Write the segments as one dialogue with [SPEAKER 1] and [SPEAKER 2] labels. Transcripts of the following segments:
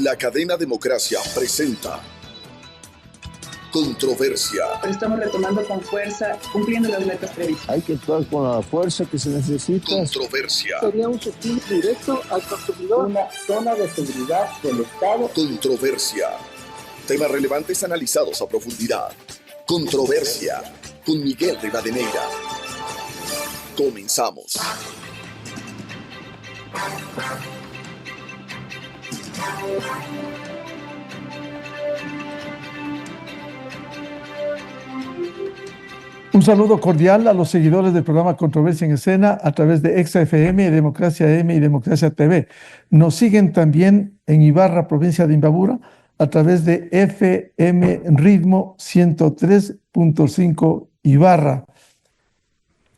[SPEAKER 1] La cadena Democracia presenta Controversia.
[SPEAKER 2] Estamos retomando con fuerza, cumpliendo las metas previstas.
[SPEAKER 3] Hay que actuar con la fuerza que se necesita.
[SPEAKER 1] Controversia.
[SPEAKER 3] Sería un subsidio directo al consumidor.
[SPEAKER 4] Una zona de seguridad del Estado.
[SPEAKER 1] Controversia. Temas relevantes analizados a profundidad. Controversia. Con Miguel Rivadeneira. Comenzamos.
[SPEAKER 5] Un saludo cordial a los seguidores del programa Controversia en Escena a través de Exa FM, Democracia M y Democracia TV. Nos siguen también en Ibarra, provincia de Imbabura, a través de FM Ritmo 103.5 Ibarra.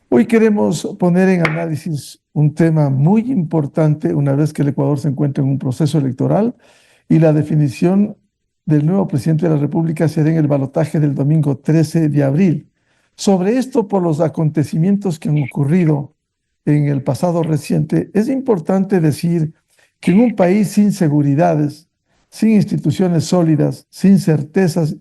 [SPEAKER 5] Hoy queremos poner en análisis un tema muy importante una vez que el Ecuador se encuentra en un proceso electoral y la definición del nuevo presidente de la República será en el balotaje del domingo 13 de abril. Sobre esto, por los acontecimientos que han ocurrido en el pasado reciente, es importante decir que en un país sin seguridades, sin instituciones sólidas, sin certezas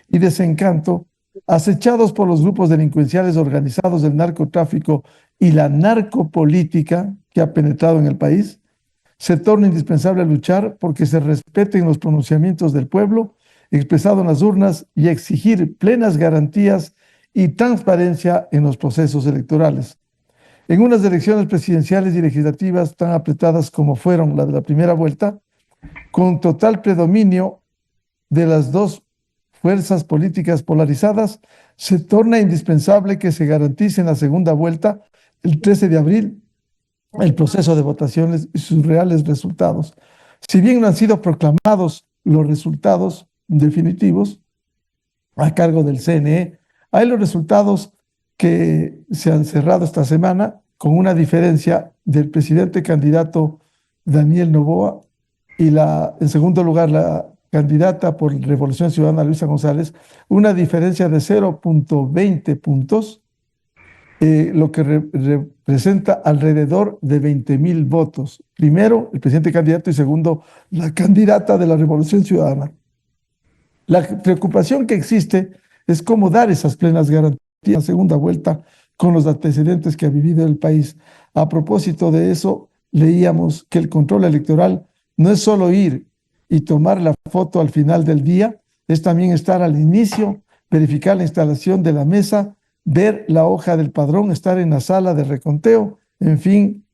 [SPEAKER 5] y desencanto, acechados por los grupos delincuenciales organizados del narcotráfico y la narcopolítica que ha penetrado en el país, se torna indispensable luchar porque se respeten los pronunciamientos del pueblo expresado en las urnas y exigir plenas garantías y transparencia en los procesos electorales. En unas elecciones presidenciales y legislativas tan apretadas como fueron las de la primera vuelta, con total predominio de las dos fuerzas políticas polarizadas, se torna indispensable que se garantice en la segunda vuelta, el 13 de abril, el proceso de votaciones y sus reales resultados. Si bien no han sido proclamados los resultados definitivos a cargo del CNE, hay los resultados que se han cerrado esta semana con una diferencia del presidente candidato Daniel Noboa y en segundo lugar la candidata por Revolución Ciudadana Luisa González, una diferencia de 0.20 puntos, lo que representa alrededor de 20,000 votos. Primero, el presidente candidato y segundo, la candidata de la Revolución Ciudadana. La preocupación que existe es cómo dar esas plenas garantías en la segunda vuelta con los antecedentes que ha vivido el país. A propósito de eso, leíamos que el control electoral no es solo ir y tomar la foto al final del día, es también estar al inicio, verificar la instalación de la mesa, ver la hoja del padrón, estar en la sala de reconteo, en fin,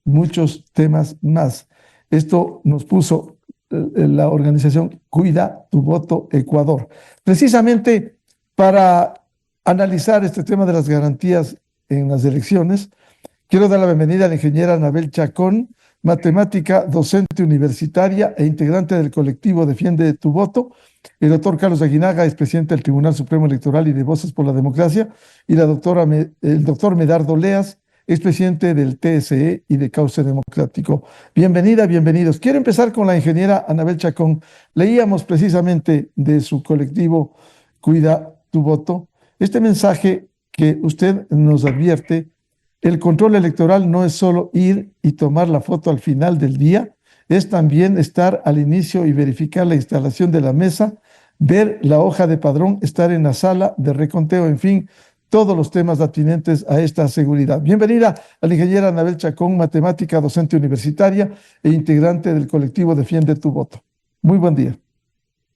[SPEAKER 5] muchos temas más. Esto nos puso la organización Cuida tu Voto Ecuador. Precisamente para analizar este tema de las garantías en las elecciones, quiero dar la bienvenida a la ingeniera Anabel Chacón, matemática, docente universitaria e integrante del colectivo Defiende tu Voto. El doctor Carlos Aguinaga es presidente del Tribunal Supremo Electoral y de Voces por la Democracia. Y el doctor Medardo Leas es presidente del TSE y de Cauce Democrático. Bienvenida, bienvenidos. Quiero empezar con la ingeniera Anabel Chacón. Leíamos precisamente de su colectivo Cuida tu Voto este mensaje que usted nos advierte. El control electoral no es solo ir y tomar la foto al final del día, es también estar al inicio y verificar la instalación de la mesa, ver la hoja de padrón, estar en la sala de reconteo, en fin, todos los temas atinentes a esta seguridad. Bienvenida a la ingeniera Anabel Chacón, matemática, docente universitaria e integrante del colectivo Defiende tu Voto. Muy buen día.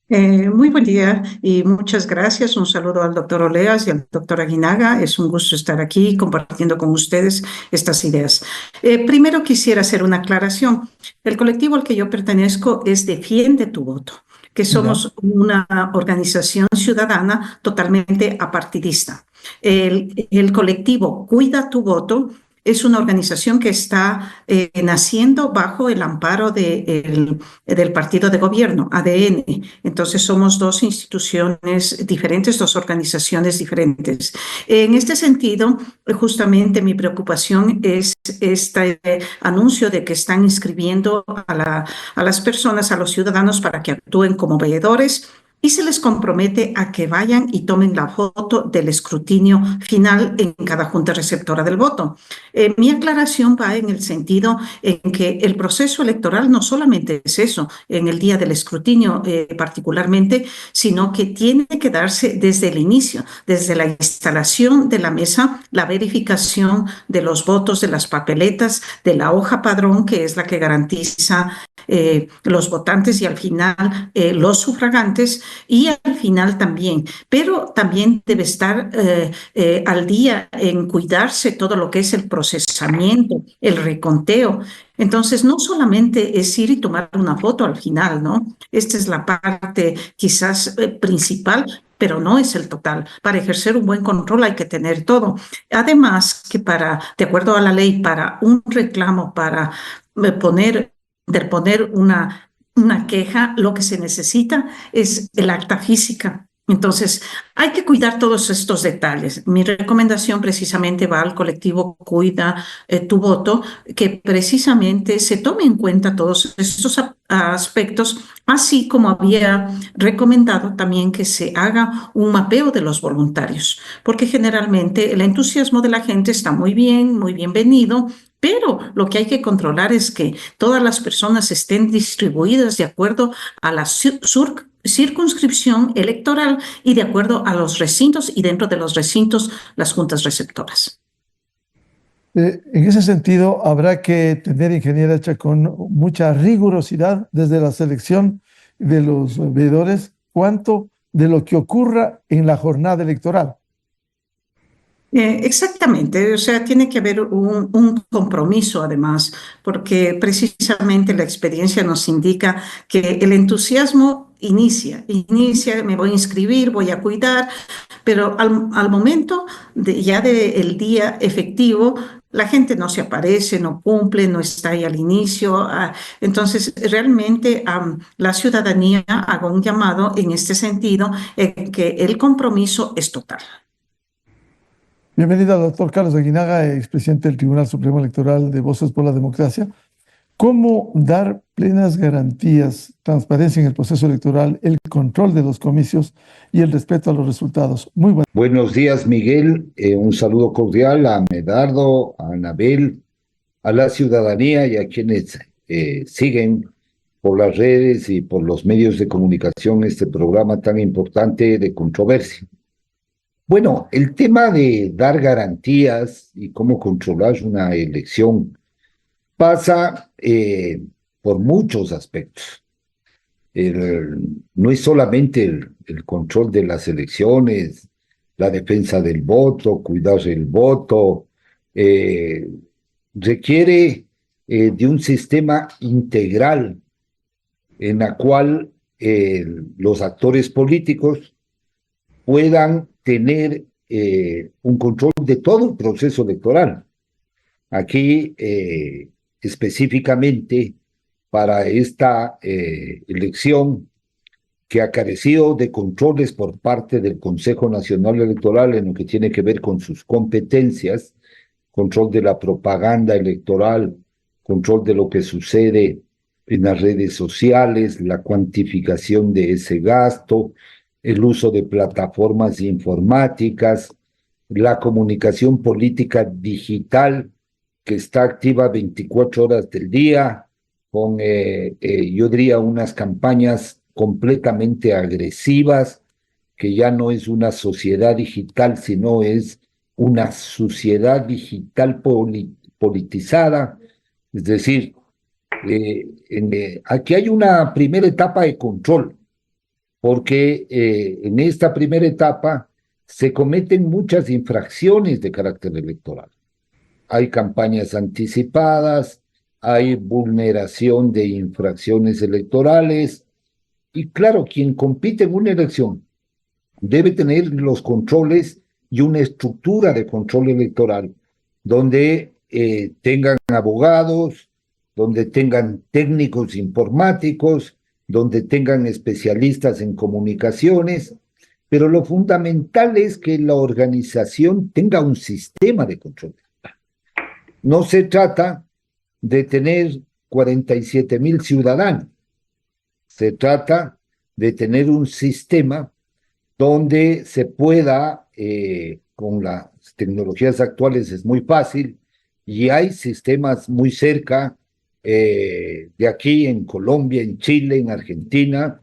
[SPEAKER 6] Muy buen día y muchas gracias. Un saludo al doctor Oleas y al doctor Aguinaga. Es un gusto estar aquí compartiendo con ustedes estas ideas. Primero quisiera hacer una aclaración. El colectivo al que yo pertenezco es Defiende tu Voto, que somos una organización ciudadana totalmente apartidista. El colectivo Cuida tu Voto es una organización que está naciendo bajo el amparo del partido de gobierno, ADN. Entonces somos dos instituciones diferentes, dos organizaciones diferentes. En este sentido, justamente mi preocupación es este anuncio de que están inscribiendo a las personas, a los ciudadanos para que actúen como veedores y se les compromete a que vayan y tomen la foto del escrutinio final en cada junta receptora del voto. Mi aclaración va en el sentido en que el proceso electoral no solamente es eso, en el día del escrutinio particularmente, sino que tiene que darse desde el inicio, desde la instalación de la mesa, la verificación de los votos, de las papeletas, de la hoja padrón, que es la que garantiza los votantes y al final los sufragantes, y al final también, pero también debe estar al día en cuidarse todo lo que es el procesamiento, el reconteo. Entonces, no solamente es ir y tomar una foto al final, ¿no? Esta es la parte quizás principal, pero no es el total. Para ejercer un buen control hay que tener todo. Además, que de acuerdo a la ley, para un reclamo, para interponer una queja, lo que se necesita es el acta física. Entonces, hay que cuidar todos estos detalles. Mi recomendación precisamente va al colectivo Cuida tu Voto, que precisamente se tome en cuenta todos estos aspectos, así como había recomendado también que se haga un mapeo de los voluntarios, porque generalmente el entusiasmo de la gente está muy bien, muy bienvenido, pero lo que hay que controlar es que todas las personas estén distribuidas de acuerdo a la circunscripción electoral y de acuerdo a los recintos, y dentro de los recintos las juntas receptoras.
[SPEAKER 5] En ese sentido, habrá que tener, ingeniera Chacón, mucha rigurosidad desde la selección de los veedores, cuanto de lo que ocurra en la jornada electoral.
[SPEAKER 6] Exactamente, o sea, tiene que haber un compromiso además, porque precisamente la experiencia nos indica que el entusiasmo inicia, me voy a inscribir, voy a cuidar, pero al momento ya del día efectivo, la gente no se aparece, no cumple, no está ahí al inicio. Entonces, realmente la ciudadanía haga un llamado en este sentido, que el compromiso es total.
[SPEAKER 5] Bienvenido al doctor Carlos Aguinaga, expresidente del Tribunal Supremo Electoral de Voces por la Democracia. ¿Cómo dar plenas garantías, transparencia en el proceso electoral, el control de los comicios y el respeto a los resultados? Muy bueno.
[SPEAKER 7] Buenos días, Miguel. Un saludo cordial a Medardo, a Anabel, a la ciudadanía y a quienes siguen por las redes y por los medios de comunicación este programa tan importante de controversia. Bueno, el tema de dar garantías y cómo controlar una elección pasa por muchos aspectos. No es solamente el control de las elecciones, la defensa del voto, cuidar el voto, requiere de un sistema integral en la cual los actores políticos puedan tener un control de todo el proceso electoral. Aquí, específicamente para esta elección que ha carecido de controles por parte del Consejo Nacional Electoral en lo que tiene que ver con sus competencias, control de la propaganda electoral, control de lo que sucede en las redes sociales, la cuantificación de ese gasto, el uso de plataformas informáticas, la comunicación política digital que está activa 24 horas del día, con, yo diría, unas campañas completamente agresivas, que ya no es una sociedad digital, sino es una sociedad digital politizada. Es decir, aquí hay una primera etapa de control, porque en esta primera etapa se cometen muchas infracciones de carácter electoral. Hay campañas anticipadas, hay vulneración de infracciones electorales, y claro, quien compite en una elección debe tener los controles y una estructura de control electoral, donde tengan abogados, donde tengan técnicos informáticos, donde tengan especialistas en comunicaciones, pero lo fundamental es que la organización tenga un sistema de control. No se trata de tener 47,000 ciudadanos, se trata de tener un sistema donde se pueda, con las tecnologías actuales es muy fácil, y hay sistemas muy cerca de aquí en Colombia, en Chile, en Argentina,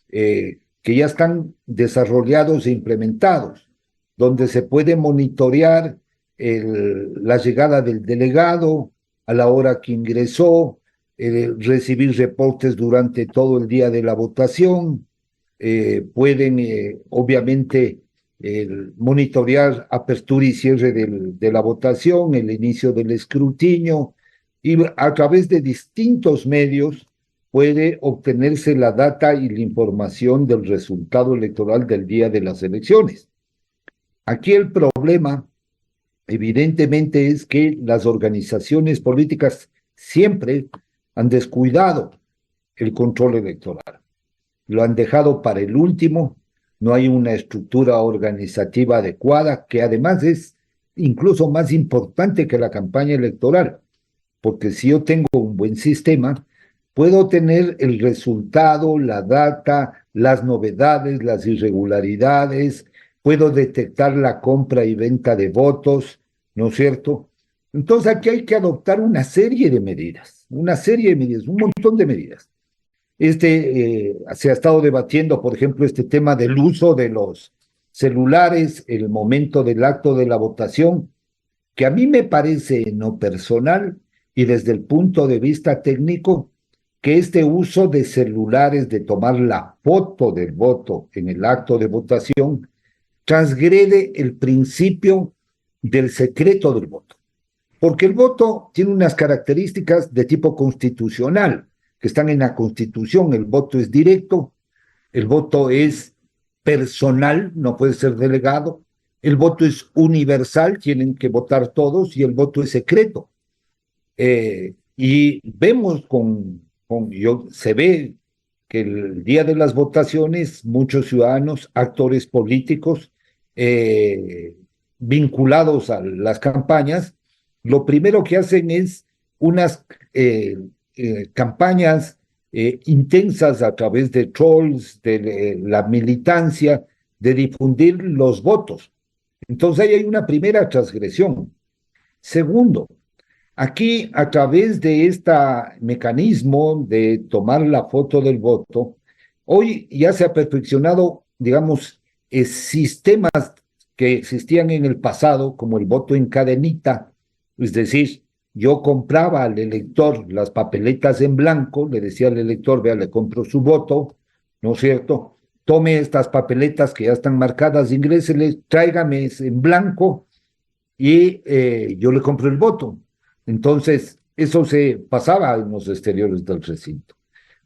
[SPEAKER 7] que ya están desarrollados e implementados, donde se puede monitorear la llegada del delegado a la hora que ingresó, recibir reportes durante todo el día de la votación, pueden obviamente monitorear apertura y cierre de la votación, el inicio del escrutinio, y a través de distintos medios puede obtenerse la data y la información del resultado electoral del día de las elecciones. Aquí el problema, evidentemente, es que las organizaciones políticas siempre han descuidado el control electoral. Lo han dejado para el último, no hay una estructura organizativa adecuada, que además es incluso más importante que la campaña electoral, porque si yo tengo un buen sistema, puedo tener el resultado, la data, las novedades, las irregularidades, puedo detectar la compra y venta de votos, ¿no es cierto? Entonces aquí hay que adoptar una serie de medidas, un montón de medidas. Se ha estado debatiendo, por ejemplo, este tema del uso de los celulares, el momento del acto de la votación, que a mí me parece en lo personal y desde el punto de vista técnico, que este uso de celulares, de tomar la foto del voto en el acto de votación, transgrede el principio del secreto del voto. Porque el voto tiene unas características de tipo constitucional, que están en la Constitución. El voto es directo, el voto es personal, no puede ser delegado, el voto es universal, tienen que votar todos, y el voto es secreto. Y vemos se ve que el día de las votaciones, muchos ciudadanos, actores políticos, vinculados a las campañas, lo primero que hacen es unas campañas intensas a través de trolls, de la militancia, de difundir los votos. Entonces ahí hay una primera transgresión. Segundo, aquí a través de este mecanismo de tomar la foto del voto, hoy ya se ha perfeccionado, digamos, sistemas que existían en el pasado, como el voto en cadenita, es decir, yo compraba al elector las papeletas en blanco, le decía al elector, vea, le compro su voto, ¿no es cierto? Tome estas papeletas que ya están marcadas, ingrésele, tráigame en blanco y yo le compro el voto. Entonces, eso se pasaba en los exteriores del recinto.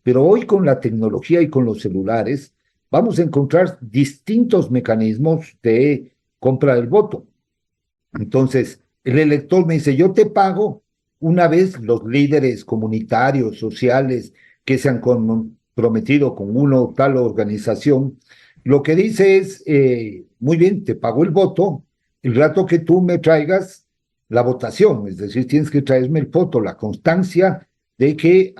[SPEAKER 7] Pero hoy con la tecnología y con los celulares, vamos a encontrar distintos mecanismos de compra del voto. Entonces, el elector me dice, yo te pago una vez los líderes comunitarios, sociales, que se han comprometido con una o tal organización, lo que dice es, muy bien, te pago el voto, el rato que tú me traigas la votación, es decir, tienes que traerme el voto, la constancia de que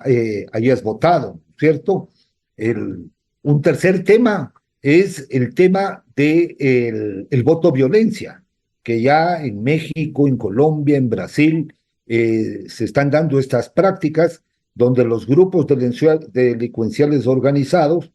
[SPEAKER 7] hayas votado, ¿cierto? Un tercer tema es el tema del voto violencia, que ya en México, en Colombia, en Brasil, se están dando estas prácticas donde los grupos delincuenciales organizados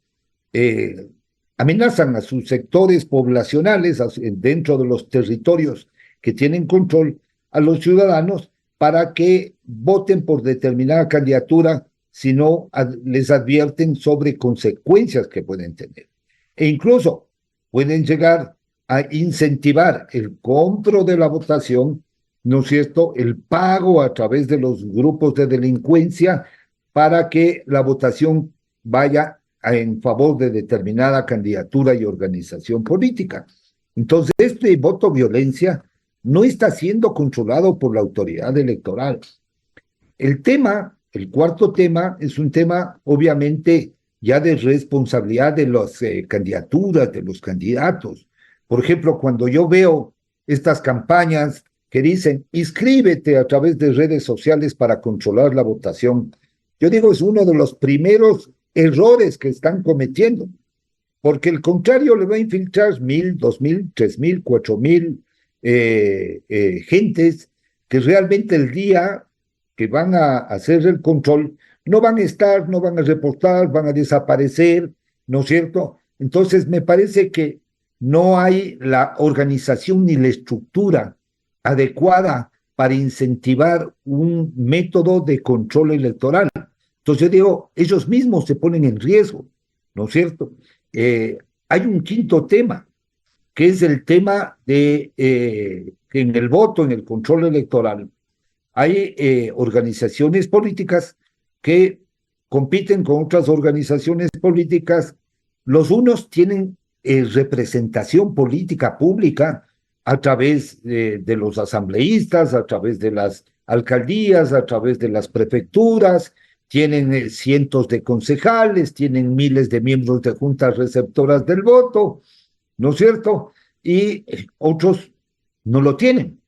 [SPEAKER 7] amenazan a sus sectores poblacionales dentro de los territorios que tienen control a los ciudadanos para que voten por determinada candidatura, si no les advierten sobre consecuencias que pueden tener. E incluso pueden llegar a incentivar el compro de la votación, ¿no es cierto?, el pago a través de los grupos de delincuencia para que la votación vaya en favor de determinada candidatura y organización política. Entonces, este voto violencia no está siendo controlado por la autoridad electoral. El cuarto tema, es un tema obviamente ya de responsabilidad de las candidaturas, de los candidatos. Por ejemplo, cuando yo veo estas campañas que dicen, inscríbete a través de redes sociales para controlar la votación, yo digo, es uno de los primeros errores que están cometiendo, porque el contrario le va a infiltrar 1,000, 2,000, 3,000, 4,000 gentes que realmente el día que van a hacer el control no van a estar, no van a reportar, van a desaparecer, ¿no es cierto? Entonces me parece que no hay la organización ni la estructura adecuada para incentivar un método de control electoral. Entonces yo digo, ellos mismos se ponen en riesgo, ¿no es cierto? Hay un quinto tema, que es el tema de que en el voto, en el control electoral, hay organizaciones políticas que compiten con otras organizaciones políticas. Los unos tienen representación política pública a través de los asambleístas, a través de las alcaldías, a través de las prefecturas, tienen cientos de concejales, tienen miles de miembros de juntas receptoras del voto, ¿no es cierto? Y otros no lo tienen,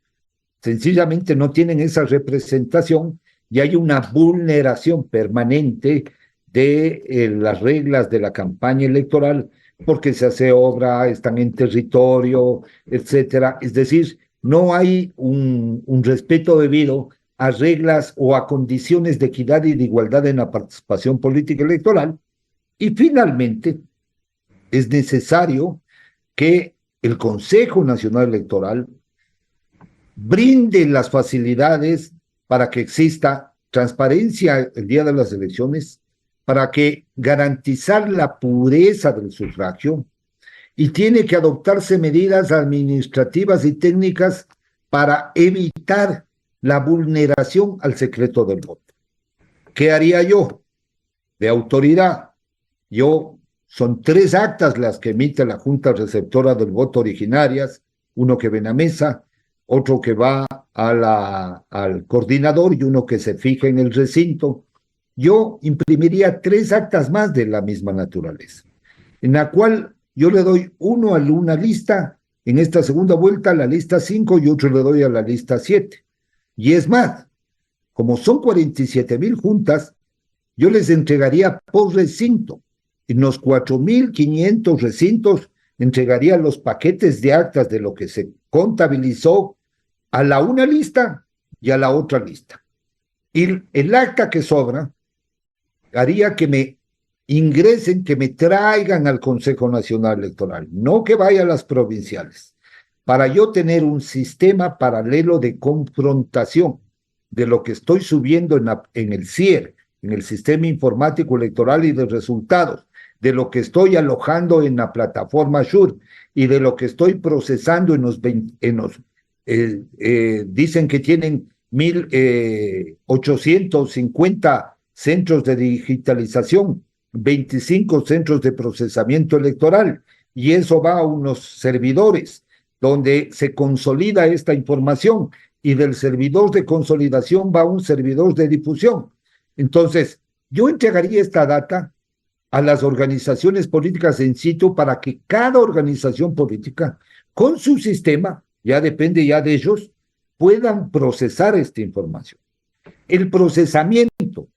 [SPEAKER 7] sencillamente no tienen esa representación y hay una vulneración permanente de las reglas de la campaña electoral porque se hace obra, están en territorio, etcétera. Es decir, no hay un respeto debido a reglas o a condiciones de equidad y de igualdad en la participación política electoral. Y finalmente, es necesario que el Consejo Nacional Electoral brinde las facilidades para que exista transparencia el día de las elecciones, para que garantizar la pureza del sufragio, y tiene que adoptarse medidas administrativas y técnicas para evitar la vulneración al secreto del voto. ¿Qué haría yo de autoridad? Son 3 actas las que emite la Junta Receptora del Voto originarias, uno que ven a mesa, otro que va al coordinador y uno que se fija en el recinto. Yo imprimiría 3 actas más de la misma naturaleza, en la cual yo le doy uno a una lista, en esta segunda vuelta a la lista 5 y otro le doy a la lista 7. Y es más, como son 47,000 juntas, yo les entregaría por recinto. En los 4,500 recintos entregaría los paquetes de actas de lo que se contabilizó a la una lista y a la otra lista. Y el acta que sobra haría que me ingresen, que me traigan al Consejo Nacional Electoral, no que vaya a las provinciales, para yo tener un sistema paralelo de confrontación de lo que estoy subiendo en el CIER, en el Sistema Informático Electoral y de Resultados, de lo que estoy alojando en la plataforma Shure y de lo que estoy procesando dicen que tienen 1,850 centros de digitalización, 25 centros de procesamiento electoral, y eso va a unos servidores donde se consolida esta información, y del servidor de consolidación va a un servidor de difusión. Entonces, yo entregaría esta data a las organizaciones políticas en sitio para que cada organización política, con su sistema, ya depende ya de ellos, puedan procesar esta información. El procesamiento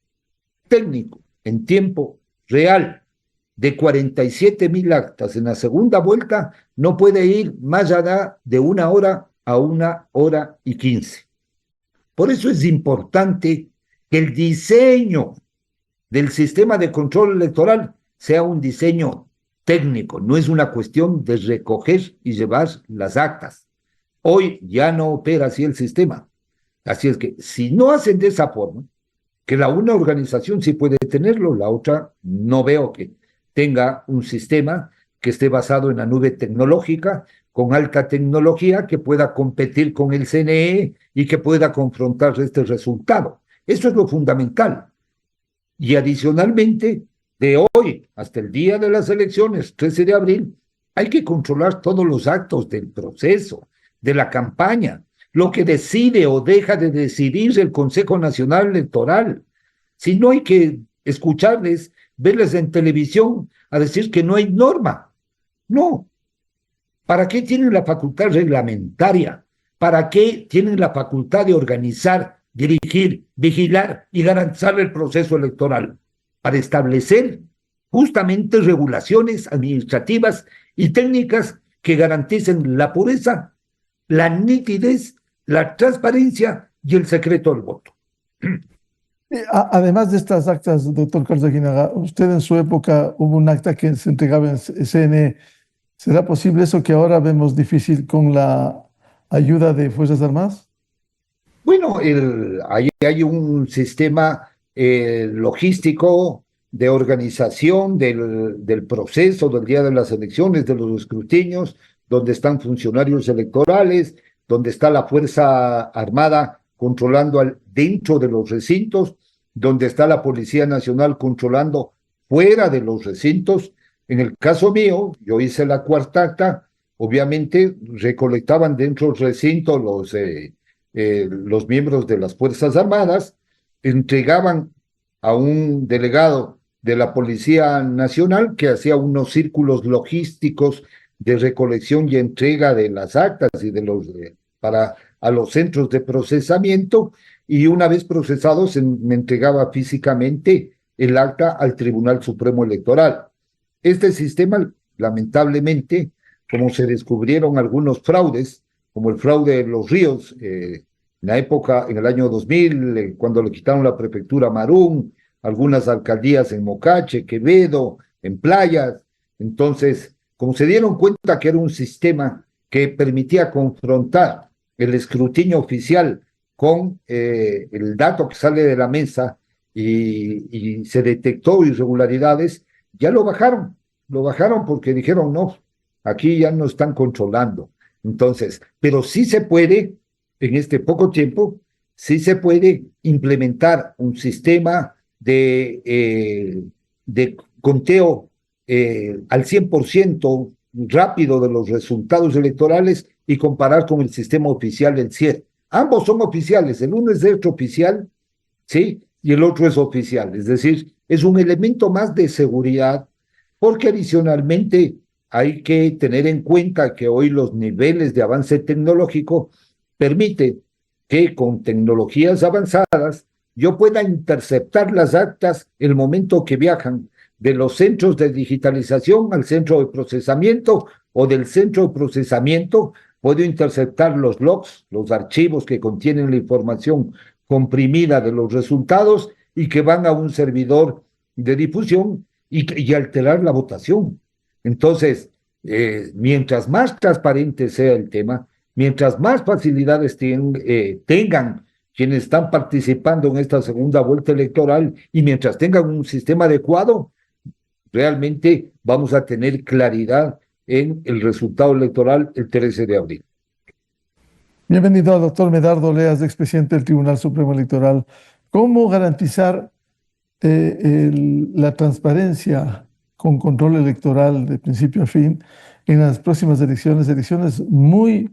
[SPEAKER 7] técnico en tiempo real de 47,000 actas en la segunda vuelta no puede ir más allá de 1 hora a 1:15. Por eso es importante que el diseño del sistema de control electoral sea un diseño técnico, no es una cuestión de recoger y llevar las actas. Hoy ya no opera así el sistema. Así es que si no hacen de esa forma, que una organización sí puede tenerlo, la otra no veo que tenga un sistema que esté basado en la nube tecnológica, con alta tecnología, que pueda competir con el CNE y que pueda confrontar este resultado. Eso es lo fundamental. Y adicionalmente, de hoy hasta el día de las elecciones, 13 de abril, hay que controlar todos los actos del proceso, de la campaña, lo que decide o deja de decidir el Consejo Nacional Electoral. Si no, hay que escucharles, verles en televisión a decir que no hay norma. No. ¿Para qué tienen la facultad reglamentaria? ¿Para qué tienen la facultad de organizar, dirigir, vigilar y garantizar el proceso electoral? Para establecer justamente regulaciones administrativas y técnicas que garanticen la pureza, la nitidez, la transparencia y el secreto del voto.
[SPEAKER 5] Además de estas actas, doctor Carlos Aguinaga, usted en su época hubo un acta que se entregaba en CNE. ¿Será posible eso que ahora vemos difícil con la ayuda de Fuerzas Armadas?
[SPEAKER 7] Bueno, ahí hay un sistema logístico de organización del proceso del día de las elecciones, de los escrutinios, donde están funcionarios electorales, donde está la Fuerza Armada controlando dentro de los recintos, donde está la Policía Nacional controlando fuera de los recintos. En el caso mío, yo hice la cuarta acta, obviamente recolectaban dentro del recinto los miembros de las Fuerzas Armadas, entregaban a un delegado de la Policía Nacional que hacía unos círculos logísticos de recolección y entrega de las actas y para a los centros de procesamiento, y una vez procesado me entregaba físicamente el acta al Tribunal Supremo Electoral. Este sistema, lamentablemente, como se descubrieron algunos fraudes, como el fraude de Los Ríos, en la época, en el año 2000, cuando le quitaron la prefectura a Marún, algunas alcaldías en Mocache, Quevedo, en Playas. Entonces, como se dieron cuenta que era un sistema que permitía confrontar el escrutinio oficial con el dato que sale de la mesa y se detectó irregularidades, ya lo bajaron porque dijeron, no, aquí ya no están controlando. Entonces, pero sí se puede, en este poco tiempo, sí se puede implementar un sistema de conteo al 100% rápido de los resultados electorales y comparar con el sistema oficial del CIER. Ambos son oficiales, el uno es de hecho oficial, ¿sí? Y el otro es oficial, es decir, es un elemento más de seguridad, porque adicionalmente hay que tener en cuenta que hoy los niveles de avance tecnológico permiten que con tecnologías avanzadas yo pueda interceptar las actas el momento que viajan de los centros de digitalización al centro de procesamiento, o del centro de procesamiento puedo interceptar los logs, los archivos que contienen la información comprimida de los resultados y que van a un servidor de difusión y alterar la votación. Entonces, mientras más transparente sea el tema, mientras más facilidades tengan quienes están participando en esta segunda vuelta electoral, y mientras tengan un sistema adecuado, realmente vamos a tener claridad en el resultado electoral el 13 de abril.
[SPEAKER 5] Bienvenido al doctor Medardo Oleas, expresidente del Tribunal Supremo Electoral. ¿Cómo garantizar la transparencia con control electoral de principio a fin en las próximas elecciones muy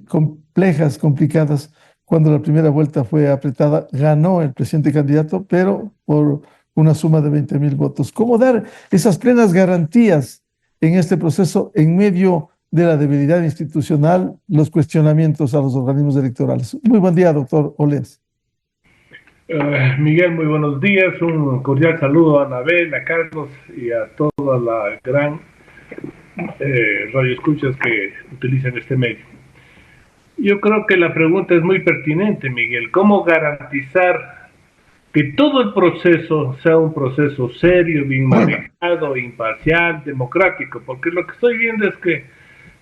[SPEAKER 5] complejas, complicadas? Cuando la primera vuelta fue apretada, ganó el presidente candidato, pero por una suma de 20,000 votos. ¿Cómo dar esas plenas garantías en este proceso en medio de la debilidad institucional, los cuestionamientos a los organismos electorales? Muy buen día, doctor Oleas.
[SPEAKER 8] Miguel, muy buenos días. Un cordial saludo a Anabel, a Carlos y a toda la gran radioescuchas que utilizan este medio. Yo creo que la pregunta es muy pertinente, Miguel. ¿Cómo garantizar que todo el proceso sea un proceso serio, bien manejado, imparcial, democrático? Porque lo que estoy viendo es que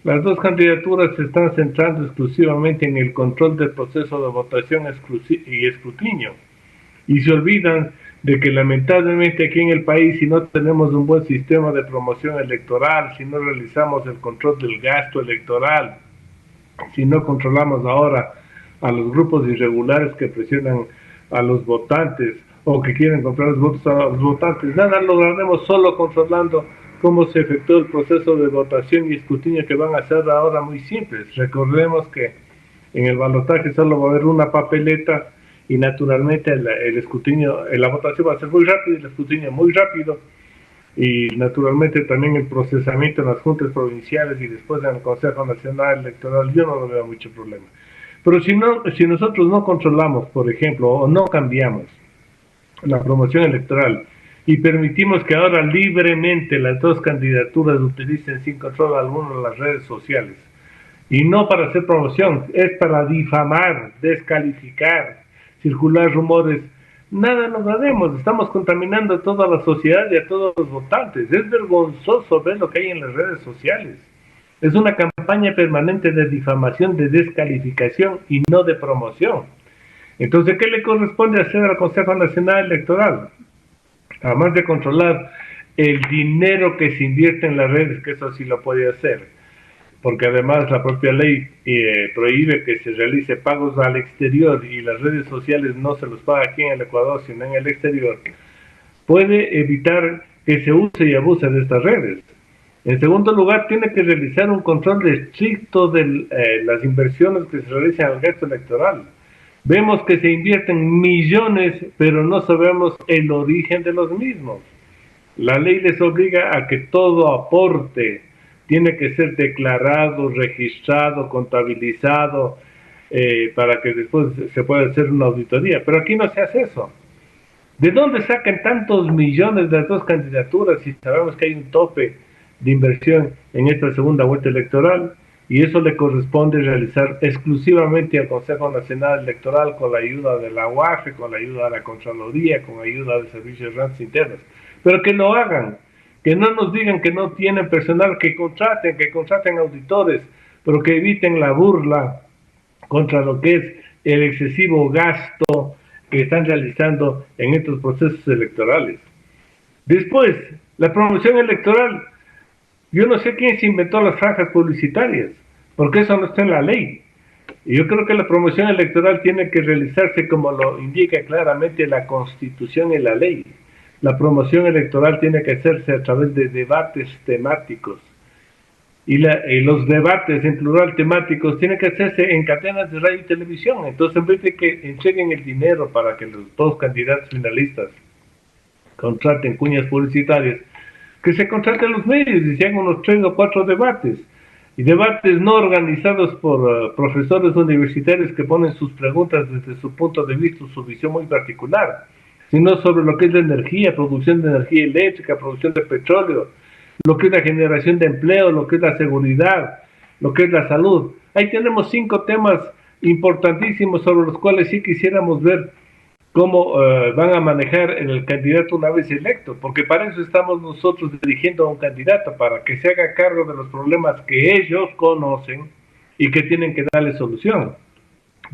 [SPEAKER 8] las dos candidaturas se están centrando exclusivamente en el control del proceso de votación y escrutinio, y se olvidan de que lamentablemente aquí en el país, si no tenemos un buen sistema de promoción electoral, si no realizamos el control del gasto electoral, si no controlamos ahora a los grupos irregulares que presionan a los votantes o que quieren comprar los votos a los votantes, nada lograremos solo controlando cómo se efectuó el proceso de votación y escrutinio, que van a ser ahora muy simples. Recordemos que en el balotaje solo va a haber una papeleta y naturalmente el escrutinio, la votación va a ser muy rápida, el escrutinio muy rápido, y naturalmente también el procesamiento en las juntas provinciales y después en el Consejo Nacional Electoral, yo no lo veo mucho problema. Pero si nosotros no controlamos, por ejemplo, o no cambiamos la promoción electoral y permitimos que ahora libremente las dos candidaturas utilicen sin control alguno las redes sociales. Y no para hacer promoción, es para difamar, descalificar, circular rumores. Nada nos haremos, estamos contaminando a toda la sociedad y a todos los votantes. Es vergonzoso ver lo que hay en las redes sociales. Es una campaña permanente de difamación, de descalificación y no de promoción. Entonces, ¿qué le corresponde hacer al Consejo Nacional Electoral? Además de controlar el dinero que se invierte en las redes, que eso sí lo puede hacer, porque además la propia ley prohíbe que se realice pagos al exterior y las redes sociales no se los paga aquí en el Ecuador, sino en el exterior, puede evitar que se use y abuse de estas redes. En segundo lugar, tiene que realizar un control estricto de las inversiones que se realizan al gasto electoral. Vemos que se invierten millones, pero no sabemos el origen de los mismos. La ley les obliga a que todo aporte tiene que ser declarado, registrado, contabilizado, para que después se pueda hacer una auditoría. Pero aquí no se hace eso. ¿De dónde sacan tantos millones de las dos candidaturas si sabemos que hay un tope de inversión en esta segunda vuelta electoral? Y eso le corresponde realizar exclusivamente al Consejo Nacional Electoral con la ayuda de la UAF, con la ayuda de la Contraloría, con la ayuda de servicios RANS internos. Pero que lo hagan, que no nos digan que no tienen personal, que contraten auditores, pero que eviten la burla contra lo que es el excesivo gasto que están realizando en estos procesos electorales. Después, la promoción electoral. Yo no sé quién se inventó las franjas publicitarias, porque eso no está en la ley. Y yo creo que la promoción electoral tiene que realizarse como lo indica claramente la Constitución y la ley. La promoción electoral tiene que hacerse a través de debates temáticos. Y los debates en plural temáticos tienen que hacerse en cadenas de radio y televisión. Entonces, en vez de que entreguen el dinero para que los dos candidatos finalistas contraten cuñas publicitarias, que se contraten los medios y se hagan unos 3 o 4 debates, y debates no organizados por profesores universitarios que ponen sus preguntas desde su punto de vista, su visión muy particular, sino sobre lo que es la energía, producción de energía eléctrica, producción de petróleo, lo que es la generación de empleo, lo que es la seguridad, lo que es la salud. Ahí tenemos 5 temas importantísimos sobre los cuales sí quisiéramos ver cómo van a manejar el candidato una vez electo, porque para eso estamos nosotros dirigiendo a un candidato, para que se haga cargo de los problemas que ellos conocen y que tienen que darle solución,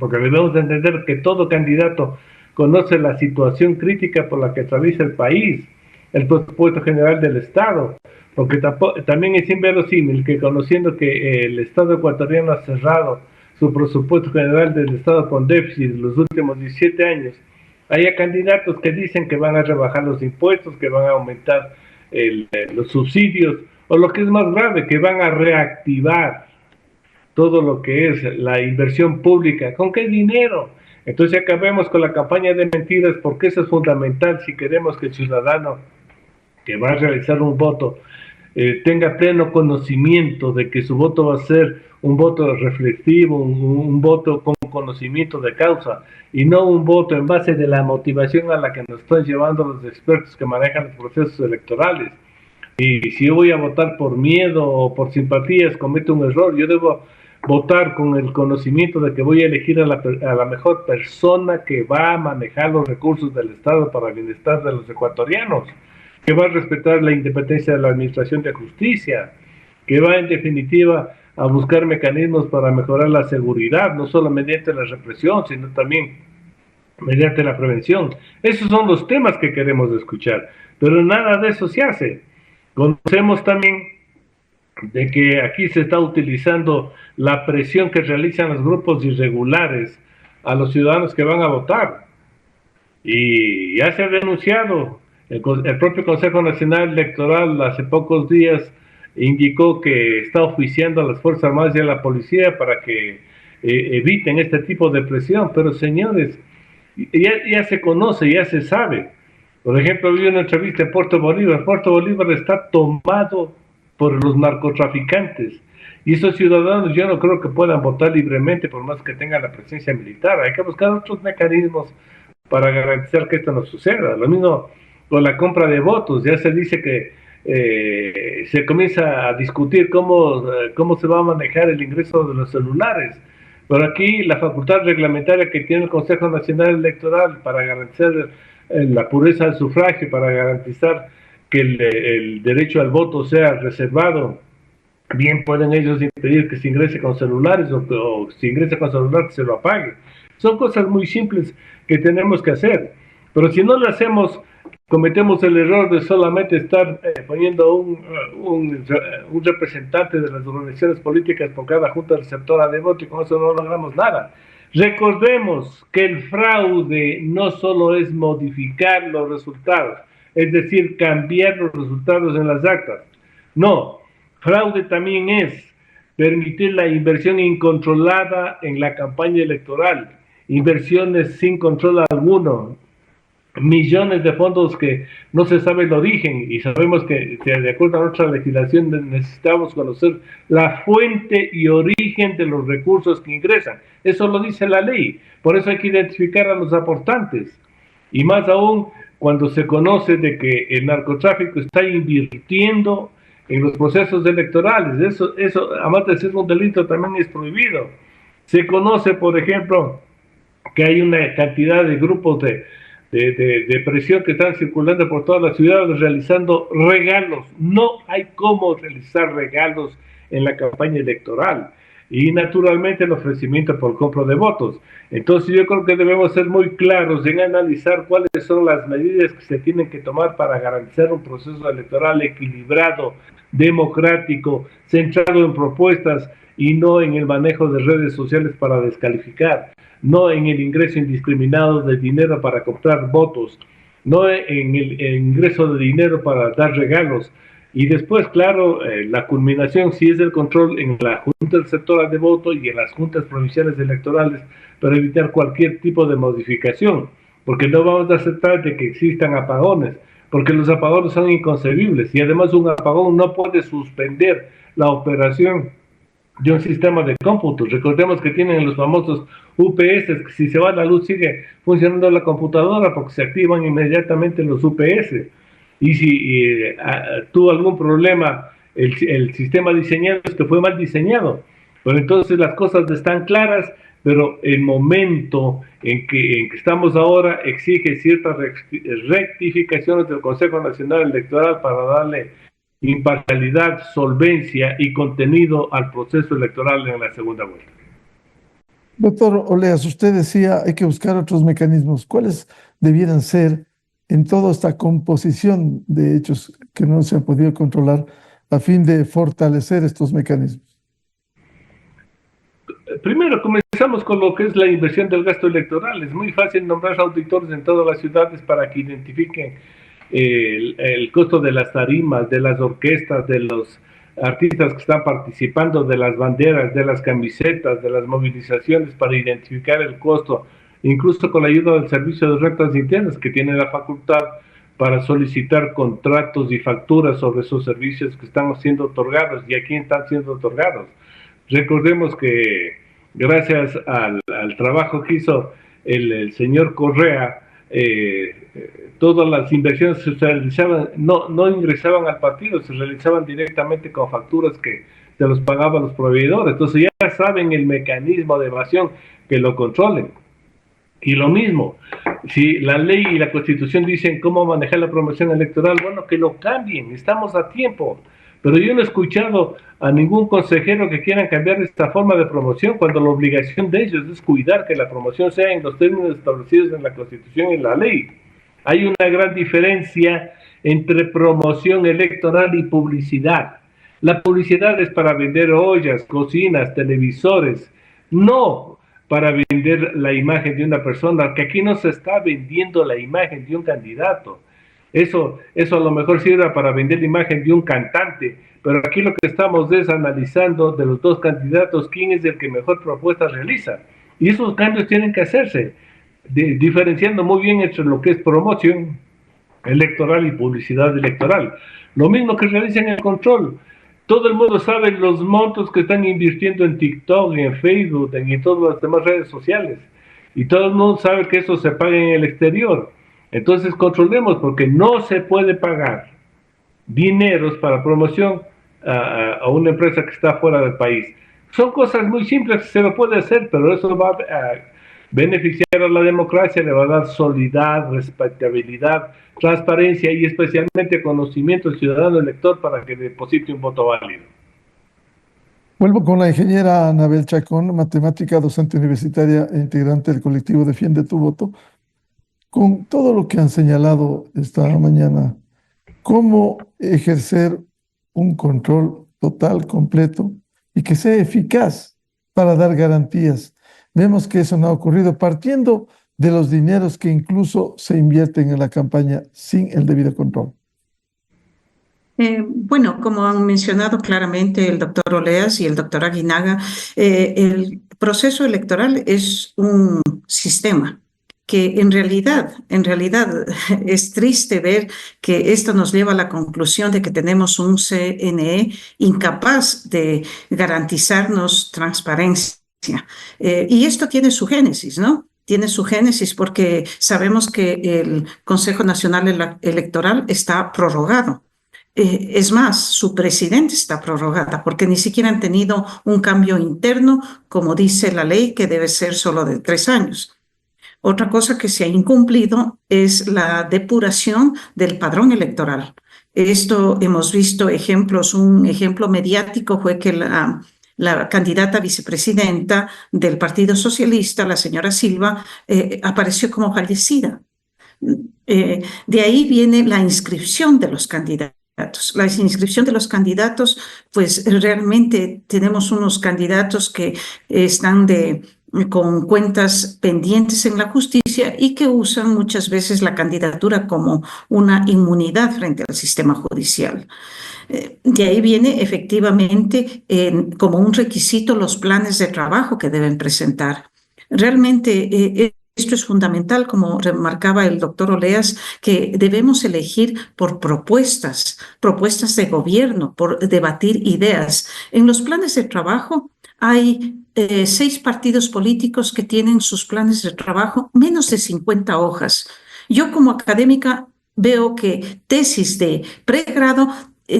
[SPEAKER 8] porque debemos de entender que todo candidato conoce la situación crítica por la que atraviesa el país, el presupuesto general del Estado, porque también es inverosímil que conociendo que el Estado ecuatoriano ha cerrado su presupuesto general del Estado con déficit en los últimos 17 años, haya candidatos que dicen que van a rebajar los impuestos, que van a aumentar los subsidios, o lo que es más grave, que van a reactivar todo lo que es la inversión pública. ¿Con qué dinero? Entonces acabemos con la campaña de mentiras, porque eso es fundamental si queremos que el ciudadano que va a realizar un voto tenga pleno conocimiento de que su voto va a ser un voto reflexivo, un voto con conocimiento de causa, y no un voto en base de la motivación a la que nos están llevando los expertos que manejan los procesos electorales. Y si yo voy a votar por miedo o por simpatías, cometo un error. Yo debo votar con el conocimiento de que voy a elegir a la mejor persona que va a manejar los recursos del Estado para el bienestar de los ecuatorianos, que va a respetar la independencia de la administración de justicia, que va en definitiva a buscar mecanismos para mejorar la seguridad, no solo mediante la represión, sino también mediante la prevención. Esos son los temas que queremos escuchar, pero nada de eso se hace. Conocemos también de que aquí se está utilizando la presión que realizan los grupos irregulares a los ciudadanos que van a votar. Y ya se ha denunciado, el propio Consejo Nacional Electoral hace pocos días indicó que está oficiando a las Fuerzas Armadas y a la policía para que eviten este tipo de presión. Pero señores, ya se conoce, ya se sabe. Por ejemplo, vi una entrevista en Puerto Bolívar. Puerto Bolívar está tomado por los narcotraficantes. Y esos ciudadanos yo no creo que puedan votar libremente por más que tengan la presencia militar. Hay que buscar otros mecanismos para garantizar que esto no suceda. Lo mismo con la compra de votos. Ya se dice que se comienza a discutir cómo se va a manejar el ingreso de los celulares. Pero aquí la facultad reglamentaria que tiene el Consejo Nacional Electoral para garantizar la pureza del sufragio, para garantizar que el derecho al voto sea reservado, bien pueden ellos impedir que se ingrese con celulares o si ingresa con celular que se lo apague. Son cosas muy simples que tenemos que hacer, pero si no lo hacemos, cometemos el error de solamente estar poniendo un representante de las organizaciones políticas por cada junta receptora de voto y con eso no logramos nada. Recordemos que el fraude no solo es modificar los resultados, es decir, cambiar los resultados en las actas. No, fraude también es permitir la inversión incontrolada en la campaña electoral, inversiones sin control alguno, millones de fondos que no se sabe el origen, y sabemos que de acuerdo a nuestra legislación necesitamos conocer la fuente y origen de los recursos que ingresan. Eso lo dice la ley, por eso hay que identificar a los aportantes, y más aún cuando se conoce de que el narcotráfico está invirtiendo en los procesos electorales. Eso además de ser un delito, también es prohibido. Se conoce, por ejemplo, que hay una cantidad de grupos de presión que están circulando por todas las ciudades realizando regalos. No hay cómo realizar regalos en la campaña electoral. Y naturalmente el ofrecimiento por compra de votos. Entonces yo creo que debemos ser muy claros en analizar cuáles son las medidas que se tienen que tomar para garantizar un proceso electoral equilibrado, democrático, centrado en propuestas y no en el manejo de redes sociales para descalificar, no en el ingreso indiscriminado de dinero para comprar votos, no en el ingreso de dinero para dar regalos. Y después, claro, la culminación sí es el control en la Junta Receptora de Voto y en las juntas provinciales electorales para evitar cualquier tipo de modificación, porque no vamos a aceptar de que existan apagones, porque los apagones son inconcebibles y además un apagón no puede suspender la operación de un sistema de cómputo. Recordemos que tienen los famosos UPS, que si se va la luz sigue funcionando la computadora porque se activan inmediatamente los UPS. Y si tuvo algún problema el sistema diseñado, es que fue mal diseñado. Pero entonces las cosas están claras, pero el momento en que estamos ahora exige ciertas rectificaciones del Consejo Nacional Electoral para darle imparcialidad, solvencia y contenido al proceso electoral en la segunda vuelta.
[SPEAKER 5] Doctor Oleas, usted decía hay que buscar otros mecanismos. ¿Cuáles debieran ser en toda esta composición de hechos que no se han podido controlar a fin de fortalecer estos mecanismos?
[SPEAKER 8] Primero, comenzamos con lo que es la inversión del gasto electoral. Es muy fácil nombrar auditores en todas las ciudades para que identifiquen el costo de las tarimas, de las orquestas, de los artistas que están participando, de las banderas, de las camisetas, de las movilizaciones, para identificar el costo, incluso con la ayuda del Servicio de Rentas Internas, que tiene la facultad para solicitar contratos y facturas sobre esos servicios que están siendo otorgados y a quién están siendo otorgados. Recordemos que gracias al trabajo que hizo el señor Correa, todas las inversiones se realizaban, no ingresaban al partido, se realizaban directamente con facturas que se los pagaban los proveedores. Entonces ya saben el mecanismo de evasión, que lo controlen. Y lo mismo, si la ley y la Constitución dicen cómo manejar la promoción electoral, bueno, que lo cambien, estamos a tiempo. Pero yo no he escuchado a ningún consejero que quieran cambiar esta forma de promoción, cuando la obligación de ellos es cuidar que la promoción sea en los términos establecidos en la Constitución y en la ley. Hay una gran diferencia entre promoción electoral y publicidad. La publicidad es para vender ollas, cocinas, televisores, no para vender la imagen de una persona, que aquí no se está vendiendo la imagen de un candidato. Eso a lo mejor sirve para vender la imagen de un cantante, pero aquí lo que estamos es analizando de los dos candidatos quién es el que mejor propuesta realiza. Y esos cambios tienen que hacerse, diferenciando muy bien entre lo que es promoción electoral y publicidad electoral. Lo mismo que realizan el control. Todo el mundo sabe los montos que están invirtiendo en TikTok, en Facebook, en todas las demás redes sociales. Y todo el mundo sabe que eso se paga en el exterior. Entonces controlemos, porque no se puede pagar dineros para promoción a una empresa que está fuera del país. Son cosas muy simples, se lo puede hacer, pero eso va a beneficiar a la democracia, le va a dar solidez, respetabilidad, transparencia y especialmente conocimiento al ciudadano elector para que deposite un voto válido.
[SPEAKER 5] Vuelvo con la ingeniera Anabel Chacón, matemática, docente universitaria e integrante del colectivo Defiende tu Voto. Con todo lo que han señalado esta mañana, ¿cómo ejercer un control total, completo y que sea eficaz para dar garantías? Vemos que eso no ha ocurrido partiendo de los dineros que incluso se invierten en la campaña sin el debido control.
[SPEAKER 6] Bueno, como han mencionado claramente el doctor Oleas y el doctor Aguinaga, el proceso electoral es un sistema que en realidad es triste ver que esto nos lleva a la conclusión de que tenemos un CNE incapaz de garantizarnos transparencia. Y esto tiene su génesis, ¿no? Tiene su génesis porque sabemos que el Consejo Nacional Electoral está prorrogado. Es más, su presidente está prorrogada porque ni siquiera han tenido un cambio interno, como dice la ley, que debe ser solo de 3 años. Otra cosa que se ha incumplido es la depuración del padrón electoral. Esto hemos visto ejemplos. Un ejemplo mediático fue que la candidata vicepresidenta del Partido Socialista, la señora Silva, apareció como fallecida. De ahí viene la inscripción de los candidatos. La inscripción de los candidatos, pues realmente tenemos unos candidatos que están con cuentas pendientes en la justicia y que usan muchas veces la candidatura como una inmunidad frente al sistema judicial. De ahí viene efectivamente como un requisito los planes de trabajo que deben presentar. Realmente esto es fundamental, como remarcaba el doctor Oleas, que debemos elegir por propuestas de gobierno, por debatir ideas. En los planes de trabajo hay 6 partidos políticos que tienen sus planes de trabajo menos de 50 hojas. Yo como académica veo que tesis de pregrado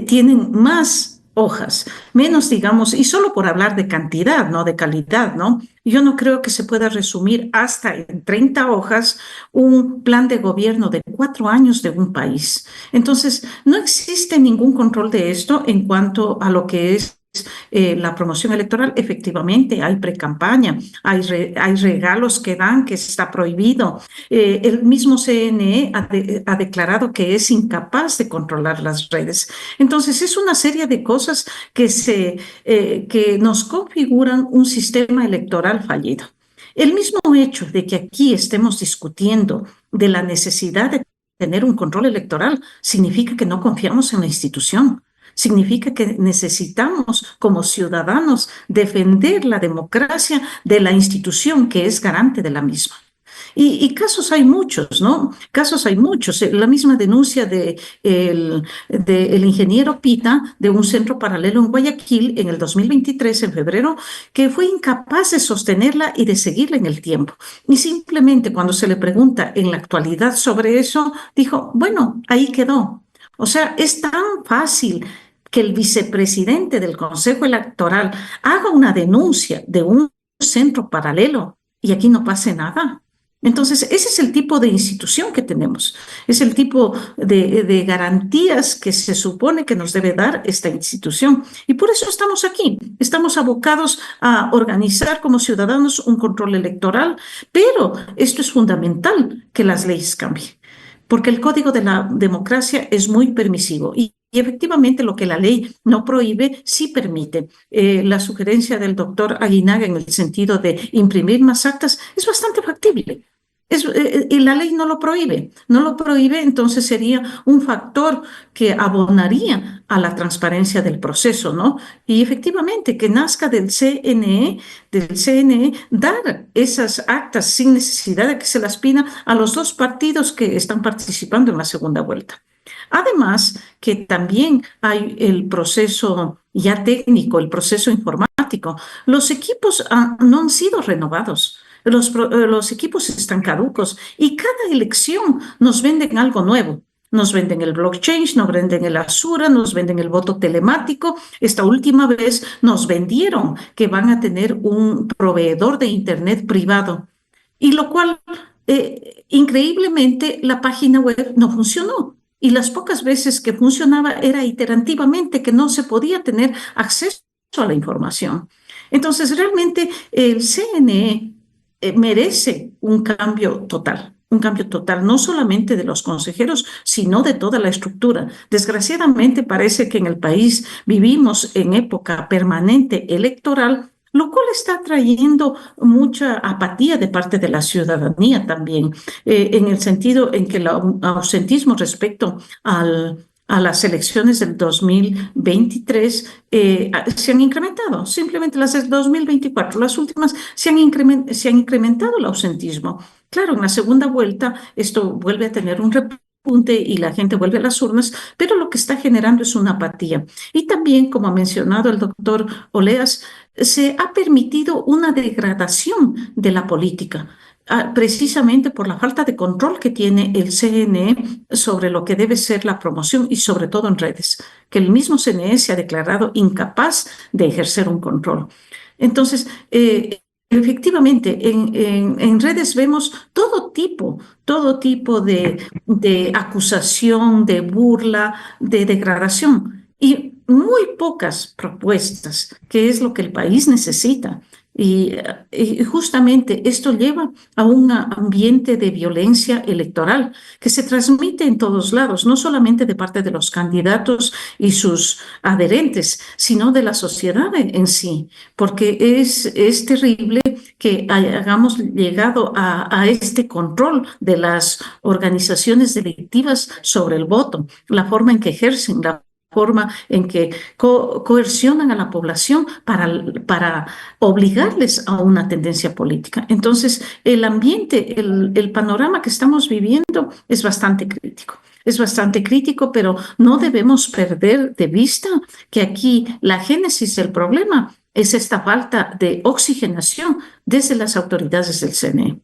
[SPEAKER 6] tienen más hojas, menos, digamos, y solo por hablar de cantidad, no de calidad, ¿no? Yo no creo que se pueda resumir hasta en 30 hojas un plan de gobierno de 4 años de un país. Entonces, no existe ningún control de esto en cuanto a lo que es la promoción electoral. Efectivamente, hay precampaña, hay regalos que dan, que está prohibido. El mismo CNE ha declarado que es incapaz de controlar las redes. Entonces, es una serie de cosas que nos configuran un sistema electoral fallido. El mismo hecho de que aquí estemos discutiendo de la necesidad de tener un control electoral significa que no confiamos en la institución. Significa que necesitamos, como ciudadanos, defender la democracia de la institución que es garante de la misma. Y casos hay muchos, ¿no? Casos hay muchos. La misma denuncia del ingeniero Pita de un centro paralelo en Guayaquil en el 2023, en febrero, que fue incapaz de sostenerla y de seguirla en el tiempo. Y simplemente cuando se le pregunta en la actualidad sobre eso, dijo, bueno, ahí quedó. O sea, es tan fácil que el vicepresidente del Consejo Electoral haga una denuncia de un centro paralelo y aquí no pase nada. Entonces, ese es el tipo de institución que tenemos, es el tipo de garantías que se supone que nos debe dar esta institución. Y por eso estamos aquí, estamos abocados a organizar como ciudadanos un control electoral, pero esto es fundamental que las leyes cambien, porque el Código de la Democracia es muy permisivo y efectivamente lo que la ley no prohíbe, sí permite. La sugerencia del doctor Aguinaga en el sentido de imprimir más actas es bastante factible. Y la ley no lo prohíbe, entonces sería un factor que abonaría a la transparencia del proceso, ¿no? Y efectivamente que nazca del CNE, dar esas actas sin necesidad de que se las pida a los 2 partidos que están participando en la segunda vuelta. Además, que también hay el proceso ya técnico, el proceso informático. Los equipos no han sido renovados. los equipos están caducos y cada elección nos venden algo nuevo. Nos venden el blockchain, nos venden el Azura, nos venden el voto telemático. Esta última vez nos vendieron que van a tener un proveedor de Internet privado, y lo cual, increíblemente, la página web no funcionó. Y las pocas veces que funcionaba era iterativamente, que no se podía tener acceso a la información. Entonces, realmente el CNE merece un cambio total, no solamente de los consejeros, sino de toda la estructura. Desgraciadamente, parece que en el país vivimos en época permanente electoral, lo cual está trayendo mucha apatía de parte de la ciudadanía también, en el sentido en que el ausentismo respecto a las elecciones del 2023 se han incrementado. Simplemente las del 2024, las últimas, se han incrementado el ausentismo. Claro, en la segunda vuelta esto vuelve a tener un repunte y la gente vuelve a las urnas, pero lo que está generando es una apatía. Y también, como ha mencionado el doctor Oleas, se ha permitido una degradación de la política, precisamente por la falta de control que tiene el CNE sobre lo que debe ser la promoción y sobre todo en redes, que el mismo CNE se ha declarado incapaz de ejercer un control. Entonces, efectivamente, en redes vemos todo tipo de acusación, de burla, de degradación y muy pocas propuestas, que es lo que el país necesita. Y justamente esto lleva a un ambiente de violencia electoral que se transmite en todos lados, no solamente de parte de los candidatos y sus adherentes, sino de la sociedad en sí, porque es terrible que hayamos llegado a este control de las organizaciones delictivas sobre el voto, la forma en que ejercen, la forma en que coercionan a la población para obligarles a una tendencia política. Entonces, el ambiente, el panorama que estamos viviendo es bastante crítico. Es bastante crítico, pero no debemos perder de vista que aquí la génesis del problema es esta falta de oxigenación desde las autoridades del CNE.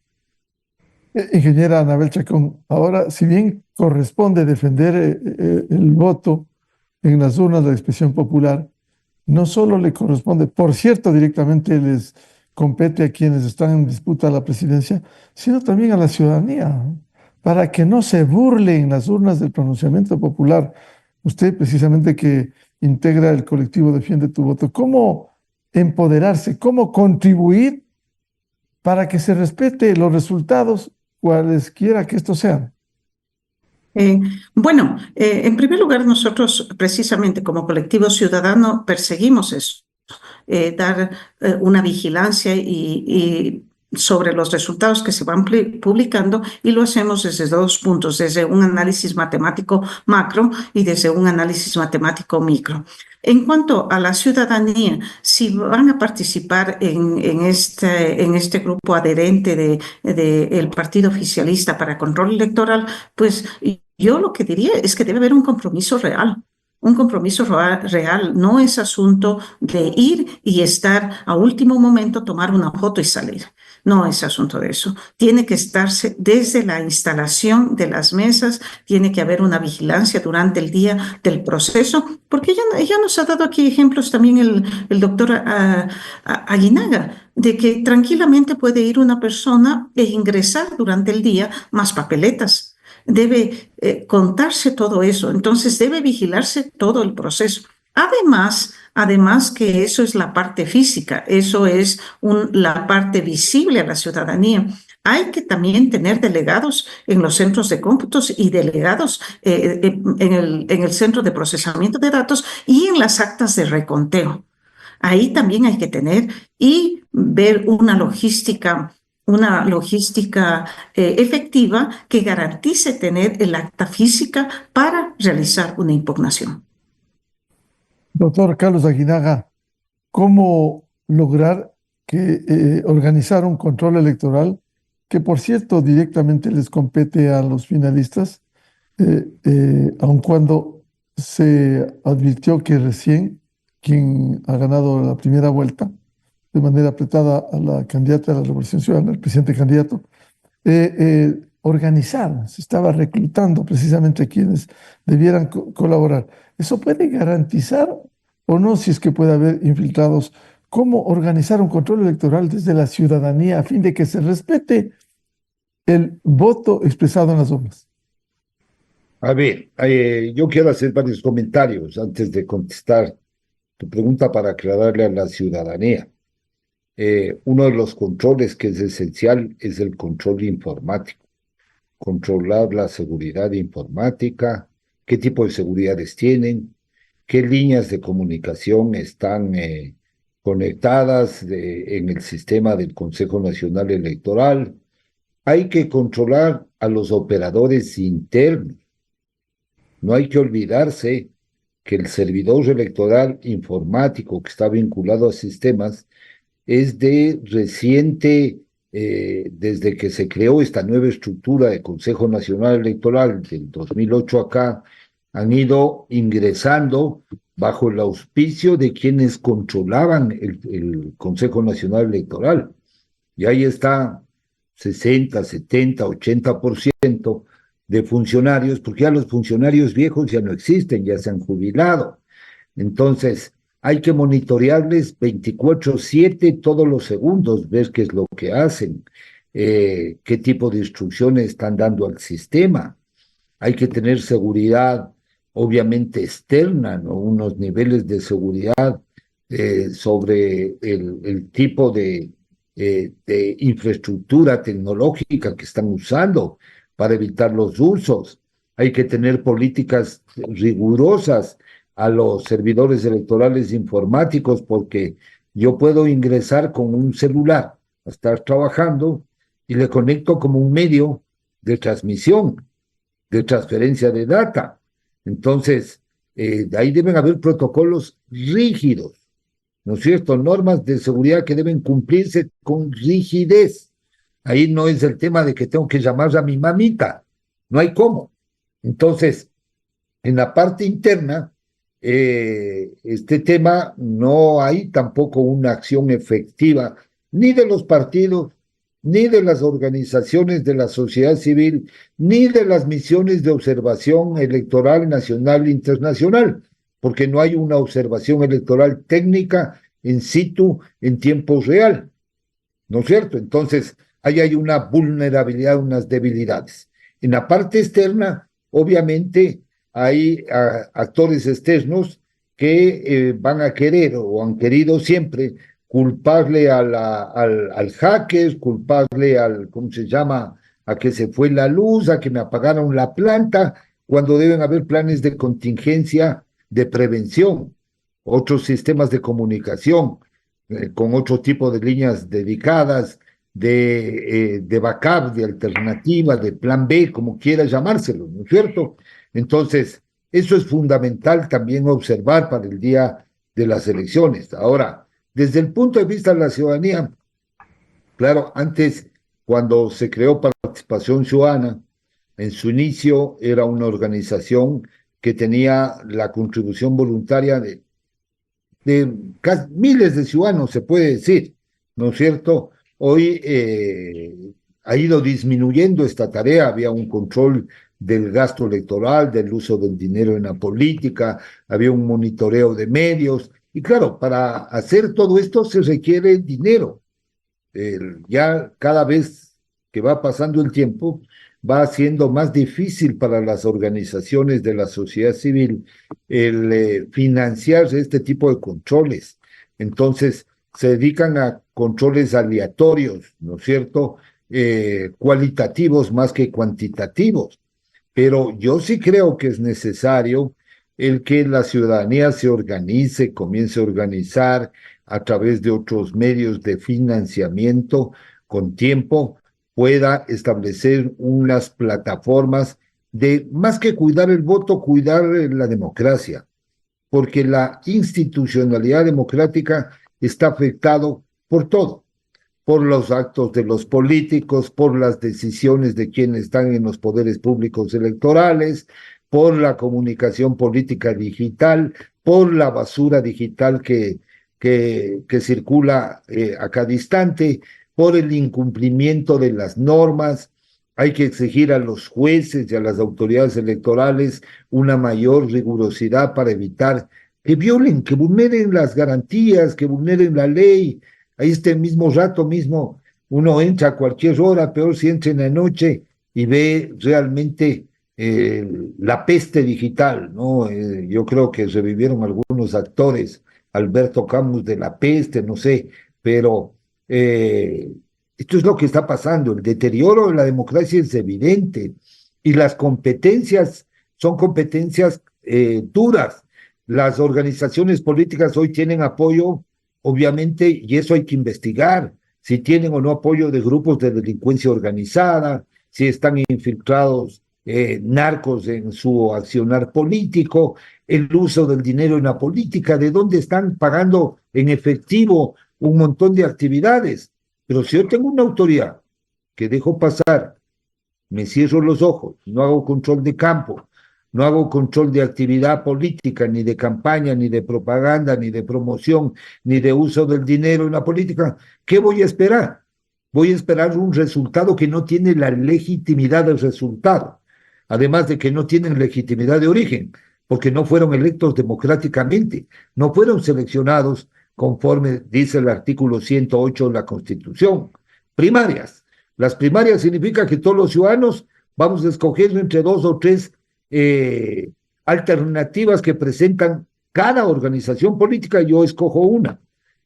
[SPEAKER 5] Ingeniera Anabel Chacón, ahora, si bien corresponde defender el voto en las urnas de la expresión popular, no solo le corresponde, por cierto, directamente les compete a quienes están en disputa la presidencia, sino también a la ciudadanía, ¿no? Para que no se burle en las urnas del pronunciamiento popular. Usted, precisamente, que integra el colectivo Defiende tu Voto, ¿cómo empoderarse, cómo contribuir para que se respete los resultados, cualesquiera que estos sean?
[SPEAKER 6] Bueno, en primer lugar, nosotros precisamente como colectivo ciudadano perseguimos eso, dar una vigilancia y sobre los resultados que se van publicando, y lo hacemos desde dos puntos, desde un análisis matemático macro y desde un análisis matemático micro. En cuanto a la ciudadanía, si van a participar en este grupo adherente del partido oficialista para control electoral, pues yo lo que diría es que debe haber un compromiso real. Un compromiso real no es asunto de ir y estar a último momento, tomar una foto y salir. No es asunto de eso. Tiene que estarse desde la instalación de las mesas, tiene que haber una vigilancia durante el día del proceso, porque ya nos ha dado aquí ejemplos también el doctor Aguinaga, de que tranquilamente puede ir una persona e ingresar durante el día más papeletas. Debe contarse todo eso, entonces debe vigilarse todo el proceso. Además que eso es la parte física, eso es la parte visible a la ciudadanía. Hay que también tener delegados en los centros de cómputos y delegados en el centro de procesamiento de datos y en las actas de reconteo. Ahí también hay que tener y ver una logística efectiva que garantice tener el acta física para realizar una impugnación.
[SPEAKER 5] Doctor Carlos Aguinaga, ¿cómo lograr organizar un control electoral que, por cierto, directamente les compete a los finalistas, aun cuando se advirtió que recién quien ha ganado la primera vuelta de manera apretada a la candidata de la Revolución Ciudadana, el presidente candidato, organizar, se estaba reclutando precisamente a quienes debieran colaborar. ¿Eso puede garantizar o no, si es que puede haber infiltrados? ¿Cómo organizar un control electoral desde la ciudadanía a fin de que se respete el voto expresado en las urnas?
[SPEAKER 7] A ver, yo quiero hacer varios comentarios antes de contestar tu pregunta para aclararle a la ciudadanía. Uno de los controles que es esencial es el control informático. Controlar la seguridad informática, qué tipo de seguridades tienen, qué líneas de comunicación están conectadas en el sistema del Consejo Nacional Electoral. Hay que controlar a los operadores internos. No hay que olvidarse que el servidor electoral informático que está vinculado a sistemas es de reciente, desde que se creó esta nueva estructura de Consejo Nacional Electoral del 2008 acá, han ido ingresando bajo el auspicio de quienes controlaban el Consejo Nacional Electoral. Y ahí está 60, 70, 80% de funcionarios, porque ya los funcionarios viejos ya no existen, ya se han jubilado. Entonces, hay que monitorearles 24/7 todos los segundos, ver qué es lo que hacen, qué tipo de instrucciones están dando al sistema. Hay que tener seguridad, obviamente externa, ¿no? Unos niveles de seguridad sobre el tipo de infraestructura tecnológica que están usando para evitar los usos. Hay que tener políticas rigurosas a los servidores electorales informáticos, porque yo puedo ingresar con un celular a estar trabajando y le conecto como un medio de transmisión, de transferencia de data. Entonces, de ahí deben haber protocolos rígidos, ¿no es cierto? Normas de seguridad que deben cumplirse con rigidez. Ahí no es el tema de que tengo que llamar a mi mamita, no hay cómo. Entonces, en la parte interna, este tema no hay tampoco una acción efectiva ni de los partidos, ni de las organizaciones de la sociedad civil, ni de las misiones de observación electoral nacional e internacional, porque no hay una observación electoral técnica in situ en tiempo real, ¿no es cierto? Entonces, ahí hay una vulnerabilidad, unas debilidades. En la parte externa, obviamente, hay actores externos que van a querer o han querido siempre culparle al hacker, culparle al, ¿cómo se llama?, a que se fue la luz, a que me apagaron la planta, cuando deben haber planes de contingencia, de prevención, otros sistemas de comunicación, con otro tipo de líneas dedicadas, de backup, de alternativa, de plan B, como quiera llamárselo, ¿no es cierto? Entonces, eso es fundamental también observar para el día de las elecciones. Ahora, desde el punto de vista de la ciudadanía, claro, antes, cuando se creó Participación Ciudadana, en su inicio era una organización que tenía la contribución voluntaria de miles de ciudadanos, se puede decir, ¿no es cierto? Hoy ha ido disminuyendo esta tarea, había un control del gasto electoral, del uso del dinero en la política, había un monitoreo de medios, y claro, para hacer todo esto se requiere dinero. Ya cada vez que va pasando el tiempo, va siendo más difícil para las organizaciones de la sociedad civil el financiar este tipo de controles. Entonces, se dedican a controles aleatorios, ¿no es cierto? Cualitativos más que cuantitativos. Pero yo sí creo que es necesario el que la ciudadanía se organice, comience a organizar a través de otros medios de financiamiento con tiempo, pueda establecer unas plataformas de, más que cuidar el voto, cuidar la democracia, porque la institucionalidad democrática está afectado por todo, por los actos de los políticos, por las decisiones de quienes están en los poderes públicos electorales, por la comunicación política digital, por la basura digital que que circula a cada instante, por el incumplimiento de las normas. Hay que exigir a los jueces y a las autoridades electorales una mayor rigurosidad para evitar que violen, que vulneren las garantías, que vulneren la ley. A este mismo rato mismo uno entra a cualquier hora, peor si entra en la noche y ve realmente la peste digital, ¿no? Yo creo que revivieron algunos actores, Alberto Camus de La Peste, no sé, pero esto es lo que está pasando. El deterioro de la democracia es evidente y las competencias son competencias duras. Las organizaciones políticas hoy tienen apoyo, obviamente, y eso hay que investigar, si tienen o no apoyo de grupos de delincuencia organizada, si están infiltrados narcos en su accionar político, el uso del dinero en la política, de dónde están pagando en efectivo un montón de actividades. Pero si yo tengo una autoridad que dejo pasar, me cierro los ojos, no hago control de campo, no hago control de actividad política, ni de campaña, ni de propaganda, ni de promoción, ni de uso del dinero en la política, ¿qué voy a esperar? Voy a esperar un resultado que no tiene la legitimidad del resultado, además de que no tienen legitimidad de origen, porque no fueron electos democráticamente, no fueron seleccionados conforme dice el artículo 108 de la Constitución. Primarias. Las primarias significa que todos los ciudadanos vamos escogiendo entre 2 o 3 alternativas que presentan cada organización política, yo escojo una.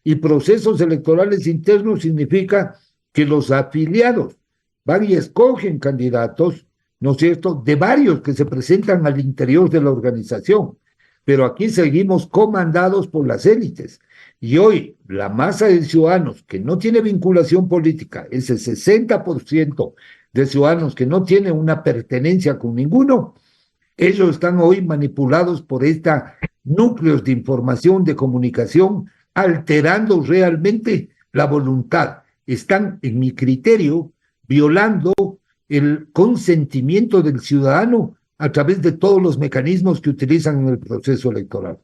[SPEAKER 7] Y procesos electorales internos significa que los afiliados van y escogen candidatos, ¿no es cierto?, de varios que se presentan al interior de la organización. Pero aquí seguimos comandados por las élites. Y hoy la masa de ciudadanos que no tiene vinculación política, ese 60% de ciudadanos que no tienen una pertenencia con ninguno, ellos están hoy manipulados por estos núcleos de información, de comunicación, alterando realmente la voluntad. Están, en mi criterio, violando el consentimiento del ciudadano a través de todos los mecanismos que utilizan en el proceso electoral.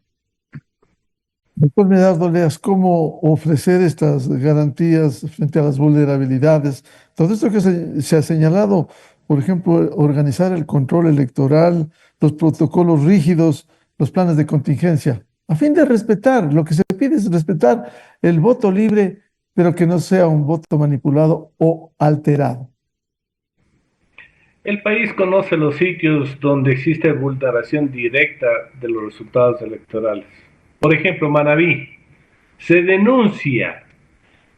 [SPEAKER 5] Doctor Medardo Oleas, ¿cómo ofrecer estas garantías frente a las vulnerabilidades? Todo esto que se ha señalado, por ejemplo, organizar el control electoral, los protocolos rígidos, los planes de contingencia, a fin de respetar, lo que se pide es respetar el voto libre, pero que no sea un voto manipulado o alterado.
[SPEAKER 8] El país conoce los sitios donde existe vulneración directa de los resultados electorales. Por ejemplo, Manabí. Se denuncia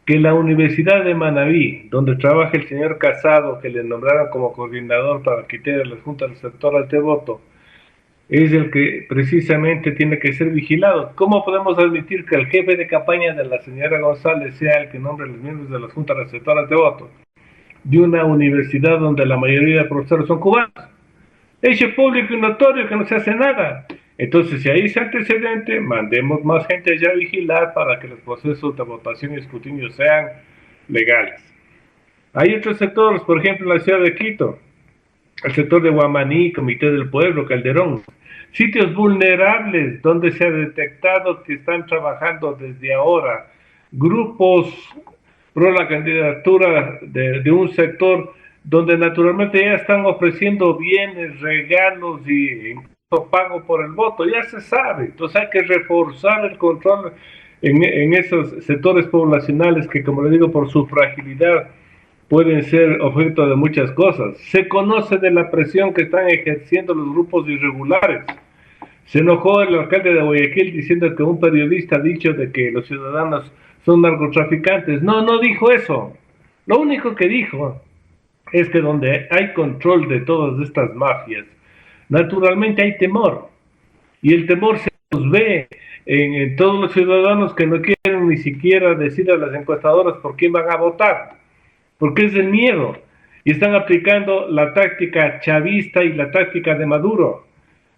[SPEAKER 8] que la Universidad de Manabí, donde trabaja el señor Casado, que le nombraron como coordinador para quitar las juntas electorales de voto, es el que precisamente tiene que ser vigilado. ¿Cómo podemos admitir que el jefe de campaña de la señora González sea el que nombre a los miembros de las juntas receptoras de voto de una universidad donde la mayoría de profesores son cubanos? Hecho público y notorio que no se hace nada. Entonces, si hay ese antecedente, mandemos más gente allá a vigilar para que los procesos de votación y escrutinio sean legales. Hay otros sectores, por ejemplo, en la ciudad de Quito, el sector de Guamaní, Comité del Pueblo, Calderón, sitios vulnerables donde se ha detectado que están trabajando desde ahora grupos pro la candidatura de un sector donde naturalmente ya están ofreciendo bienes, regalos y incluso pago por el voto, ya se sabe. Entonces hay que reforzar el control en esos sectores poblacionales que, como le digo, por su fragilidad pueden ser objeto de muchas cosas. Se conoce de la presión que están ejerciendo los grupos irregulares. Se enojó el alcalde de Guayaquil diciendo que un periodista ha dicho de que los ciudadanos son narcotraficantes. No, no dijo eso. Lo único que dijo es que donde hay control de todas estas mafias, naturalmente hay temor. Y el temor se nos ve en todos los ciudadanos que no quieren ni siquiera decir a las encuestadoras por quién van a votar, porque es el miedo. Y están aplicando la táctica chavista y la táctica de Maduro.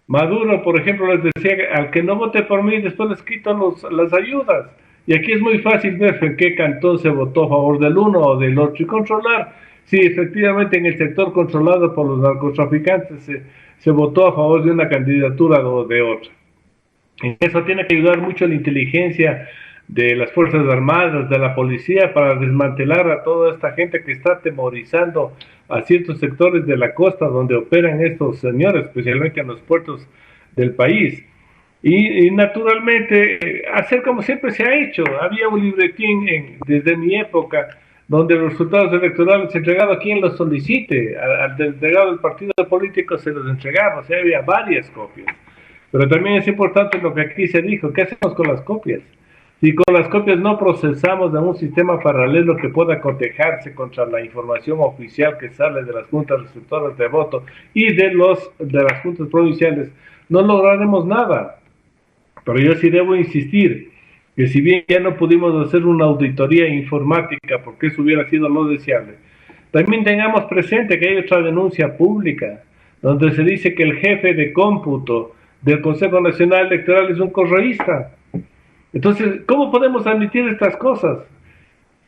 [SPEAKER 8] Maduro, por ejemplo, les decía, al que no vote por mí, después les quito las ayudas. Y aquí es muy fácil ver en qué cantón se votó a favor del uno o del otro y controlar si efectivamente en el sector controlado por los narcotraficantes se votó a favor de una candidatura o de otra. En eso tiene que ayudar mucho la inteligencia de las Fuerzas Armadas, de la policía, para desmantelar a toda esta gente que está atemorizando a ciertos sectores de la costa donde operan estos señores, especialmente en los puertos del país. Y naturalmente, hacer como siempre se ha hecho. Había un libretín desde mi época donde los resultados electorales se entregaban a quien los solicite, al delegado del partido político se los entregaba, o sea, había varias copias. Pero también es importante lo que aquí se dijo, ¿qué hacemos con las copias? Si con las copias no procesamos en un sistema paralelo que pueda cotejarse contra la información oficial que sale de las juntas receptoras de voto y de las juntas provinciales, no lograremos nada. Pero yo sí debo insistir que si bien ya no pudimos hacer una auditoría informática, porque eso hubiera sido lo deseable, también tengamos presente que hay otra denuncia pública, donde se dice que el jefe de cómputo del Consejo Nacional Electoral es un correísta. Entonces, ¿cómo podemos admitir estas cosas?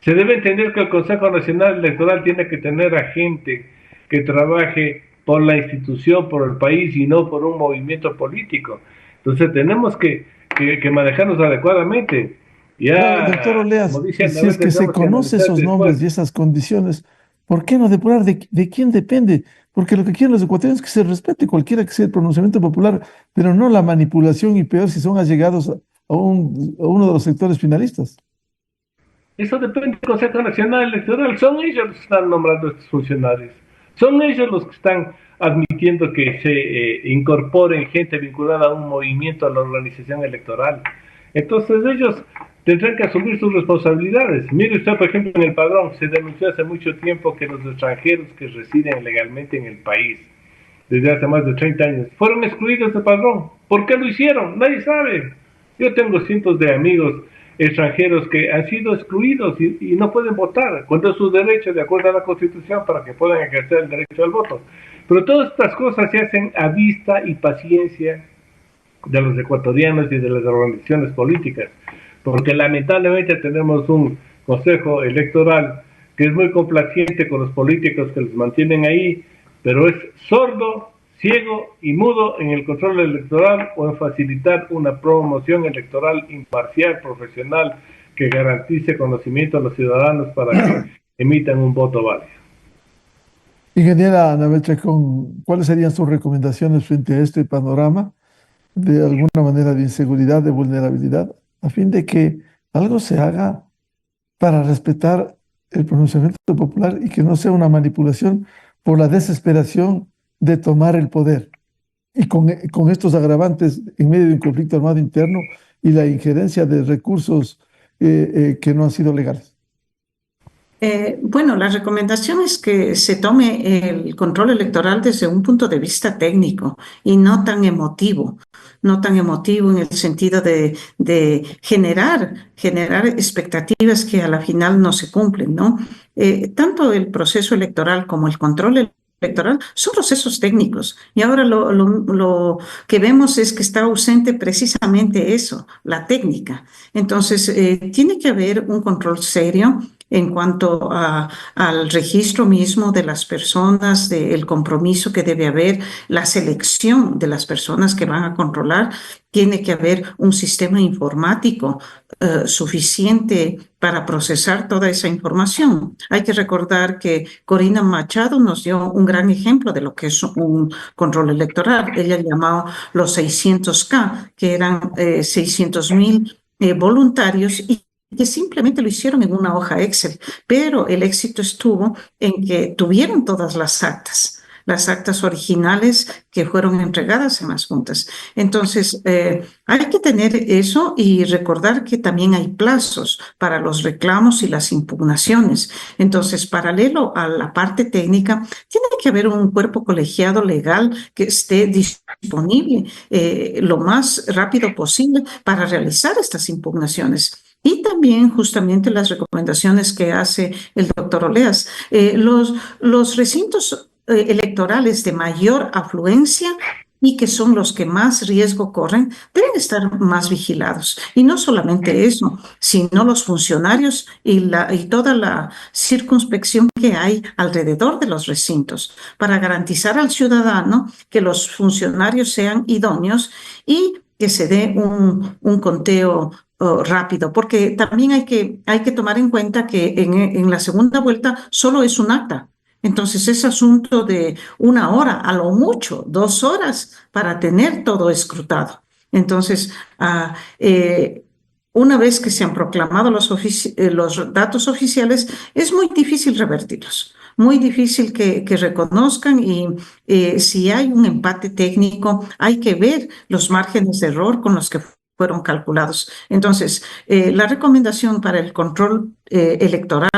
[SPEAKER 8] Se debe entender que el Consejo Nacional Electoral tiene que tener a gente que trabaje por la institución, por el país y no por un movimiento político. Entonces tenemos que manejarnos adecuadamente. Ya,
[SPEAKER 5] doctor Oleas,
[SPEAKER 8] como dice,
[SPEAKER 5] si es que se conocen esos nombres y esas condiciones, ¿por qué no depurar de quién depende? Porque lo que quieren los ecuatorianos es que se respete cualquiera que sea el pronunciamiento popular, pero no la manipulación y peor si son allegados a uno de los sectores finalistas.
[SPEAKER 8] Eso depende del Consejo Nacional Electoral. Son ellos los que están nombrando a estos funcionarios. Son ellos los que están admitiendo que se incorporen gente vinculada a un movimiento, a la organización electoral. Entonces ellos tendrán que asumir sus responsabilidades. Mire usted, por ejemplo, en el padrón se denunció hace mucho tiempo que los extranjeros que residen legalmente en el país, desde hace más de 30 años, fueron excluidos del padrón. ¿Por qué lo hicieron? Nadie sabe. Yo tengo cientos de amigos extranjeros que han sido excluidos y no pueden votar, cuando es su derecho de acuerdo a la Constitución para que puedan ejercer el derecho al voto. Pero todas estas cosas se hacen a vista y paciencia de los ecuatorianos y de las organizaciones políticas, porque lamentablemente tenemos un consejo electoral que es muy complaciente con los políticos que los mantienen ahí, pero es sordo, ciego y mudo en el control electoral o en facilitar una promoción electoral imparcial, profesional, que garantice conocimiento a los ciudadanos para que emitan un voto válido.
[SPEAKER 5] Ingeniera Anabel Chacón, ¿cuáles serían sus recomendaciones frente a este panorama de alguna manera de inseguridad, de vulnerabilidad, a fin de que algo se haga para respetar el pronunciamiento popular y que no sea una manipulación por la desesperación de tomar el poder? Y con estos agravantes en medio de un conflicto armado interno y la injerencia de recursos que no han sido legales.
[SPEAKER 6] Bueno, la recomendación es que se tome el control electoral desde un punto de vista técnico y no tan emotivo en el sentido de generar expectativas que a la final no se cumplen, ¿no? Tanto el proceso electoral como el control electoral son procesos técnicos y ahora lo que vemos es que está ausente precisamente eso, la técnica. Entonces, tiene que haber un control serio en cuanto al registro mismo de las personas, del compromiso que debe haber, la selección de las personas que van a controlar. Tiene que haber un sistema informático suficiente para procesar toda esa información. Hay que recordar que Corina Machado nos dio un gran ejemplo de lo que es un control electoral. Ella llamó los 600K, que eran 600,000 voluntarios y que simplemente lo hicieron en una hoja Excel, pero el éxito estuvo en que tuvieron todas las actas originales que fueron entregadas en las juntas. Entonces, hay que tener eso y recordar que también hay plazos para los reclamos y las impugnaciones. Entonces, paralelo a la parte técnica, tiene que haber un cuerpo colegiado legal que esté disponible lo más rápido posible para realizar estas impugnaciones. Y también justamente las recomendaciones que hace el doctor Oleas. Los recintos electorales de mayor afluencia y que son los que más riesgo corren, deben estar más vigilados. Y no solamente eso, sino los funcionarios y toda la circunspección que hay alrededor de los recintos para garantizar al ciudadano que los funcionarios sean idóneos y que se dé un conteo rápido, porque también hay que tomar en cuenta que en la segunda vuelta solo es un acta. Entonces es asunto de 1 hora, a lo mucho 2 horas, para tener todo escrutado. Entonces, una vez que se han proclamado los datos oficiales, es muy difícil revertirlos, muy difícil que reconozcan, y si hay un empate técnico, hay que ver los márgenes de error con los que fueron calculados. Entonces, la recomendación para el control electoral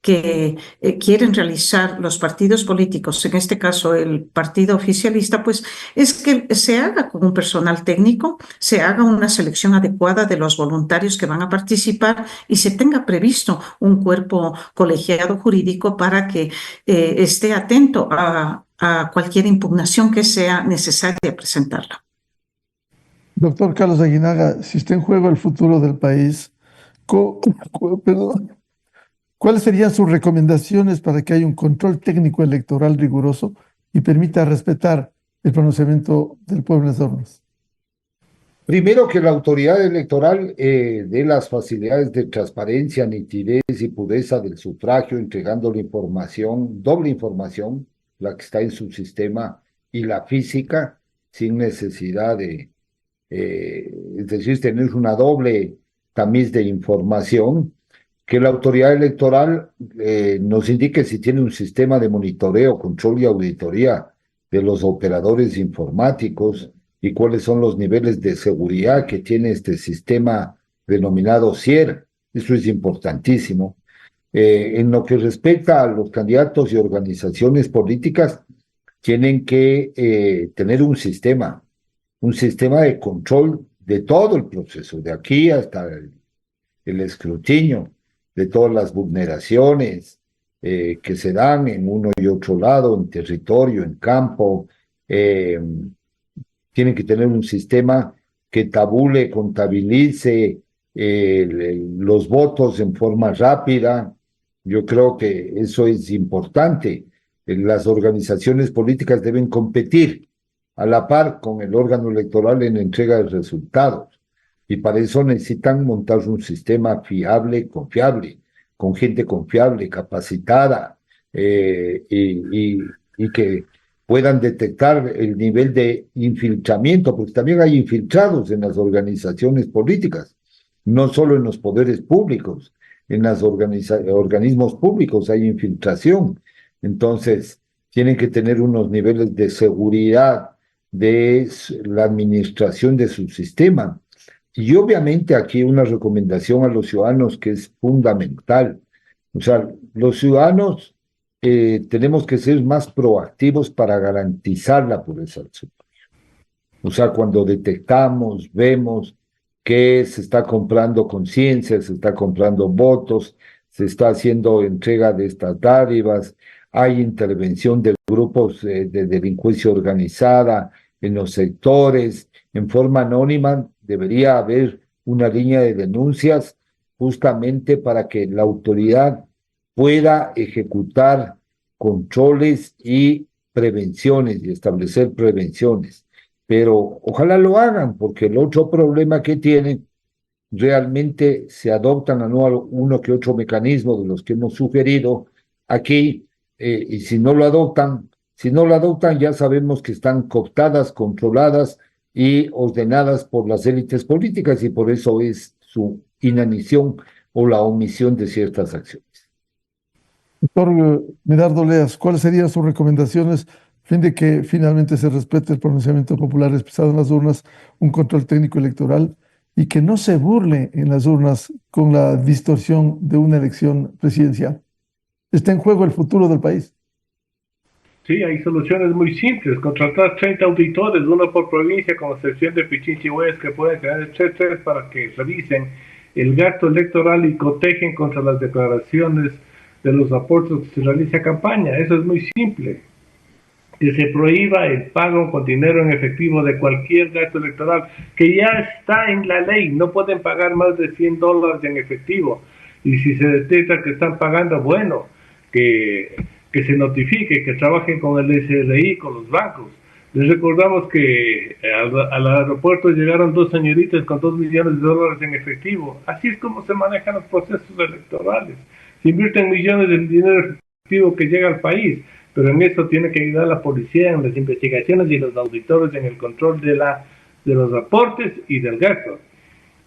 [SPEAKER 6] que quieren realizar los partidos políticos, en este caso el partido oficialista, pues es que se haga con un personal técnico, se haga una selección adecuada de los voluntarios que van a participar y se tenga previsto un cuerpo colegiado jurídico para que esté atento a cualquier impugnación que sea necesaria presentarla.
[SPEAKER 5] Doctor Carlos Aguinaga, si está en juego el futuro del país, perdón, ¿cuáles serían sus recomendaciones para que haya un control técnico electoral riguroso y permita respetar el pronunciamiento del pueblo en las urnas?
[SPEAKER 7] Primero, que la autoridad electoral dé las facilidades de transparencia, nitidez y pureza del sufragio, entregando la información, doble información, la que está en su sistema y la física, sin necesidad de, es decir, tener una doble tamiz de información. Que la autoridad electoral nos indique si tiene un sistema de monitoreo, control y auditoría de los operadores informáticos y cuáles son los niveles de seguridad que tiene este sistema denominado CIER. Eso es importantísimo. En lo que respecta a los candidatos y organizaciones políticas, tienen que tener un sistema de control de todo el proceso, de aquí hasta el escrutinio, de todas las vulneraciones que se dan en uno y otro lado, en territorio, en campo. Tienen que tener un sistema que tabule, contabilice los votos en forma rápida. Yo creo que eso es importante. Las organizaciones políticas deben competir a la par con el órgano electoral en entrega de resultados. Y para eso necesitan montar un sistema fiable, confiable, con gente confiable, capacitada, y que puedan detectar el nivel de infiltramiento, porque también hay infiltrados en las organizaciones políticas, no solo en los poderes públicos, en los organismos públicos hay infiltración. Entonces, tienen que tener unos niveles de seguridad de la administración de su sistema. Y obviamente aquí una recomendación a los ciudadanos que es fundamental. O sea, los ciudadanos tenemos que ser más proactivos para garantizar la pureza del sufragio. O sea, cuando detectamos, vemos que se está comprando conciencia, se está comprando votos, se está haciendo entrega de estas dádivas, hay intervención de grupos de delincuencia organizada en los sectores, en forma anónima. Debería haber una línea de denuncias justamente para que la autoridad pueda ejecutar controles y prevenciones y establecer prevenciones. Pero ojalá lo hagan, porque el otro problema que tienen, realmente se adoptan a uno que otro mecanismo de los que hemos sugerido aquí, y si no lo adoptan, ya sabemos que están cooptadas, controladas y ordenadas por las élites políticas, y por eso es su inanición o la omisión de ciertas acciones.
[SPEAKER 5] Doctor Medardo Oleas, ¿cuáles serían sus recomendaciones a fin de que finalmente se respete el pronunciamiento popular expresado en las urnas, un control técnico electoral y que no se burle en las urnas con la distorsión de una elección presidencial? Está en juego el futuro del país.
[SPEAKER 8] Sí, hay soluciones muy simples. Contratar 30 auditores, uno por provincia, con excepción de Pichincha y Hues, que pueden tener etcétera, para que revisen el gasto electoral y cotejen contra las declaraciones de los aportes que se realiza a campaña. Eso es muy simple. Que se prohíba el pago con dinero en efectivo de cualquier gasto electoral, que ya está en la ley. No pueden pagar más de $100 en efectivo. Y si se detecta que están pagando, bueno, que se notifique, que trabajen con el SRI, con los bancos. Les recordamos que al aeropuerto llegaron 2 señoritas con $2 millones en efectivo. Así es como se manejan los procesos electorales. Se invierten millones de dinero efectivo que llega al país, pero en eso tiene que ayudar la policía en las investigaciones y los auditores en el control de los aportes y del gasto.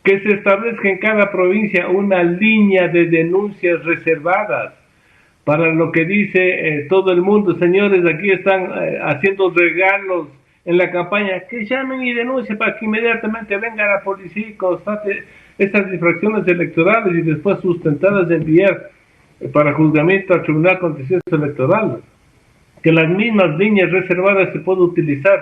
[SPEAKER 8] Que se establezca en cada provincia una línea de denuncias reservadas para lo que dice todo el mundo. Señores, aquí están haciendo regalos en la campaña, que llamen y denuncien para que inmediatamente venga la policía y constate estas infracciones electorales y después sustentadas de enviar para juzgamiento al Tribunal Contencioso Electoral. Que las mismas líneas reservadas se puedan utilizar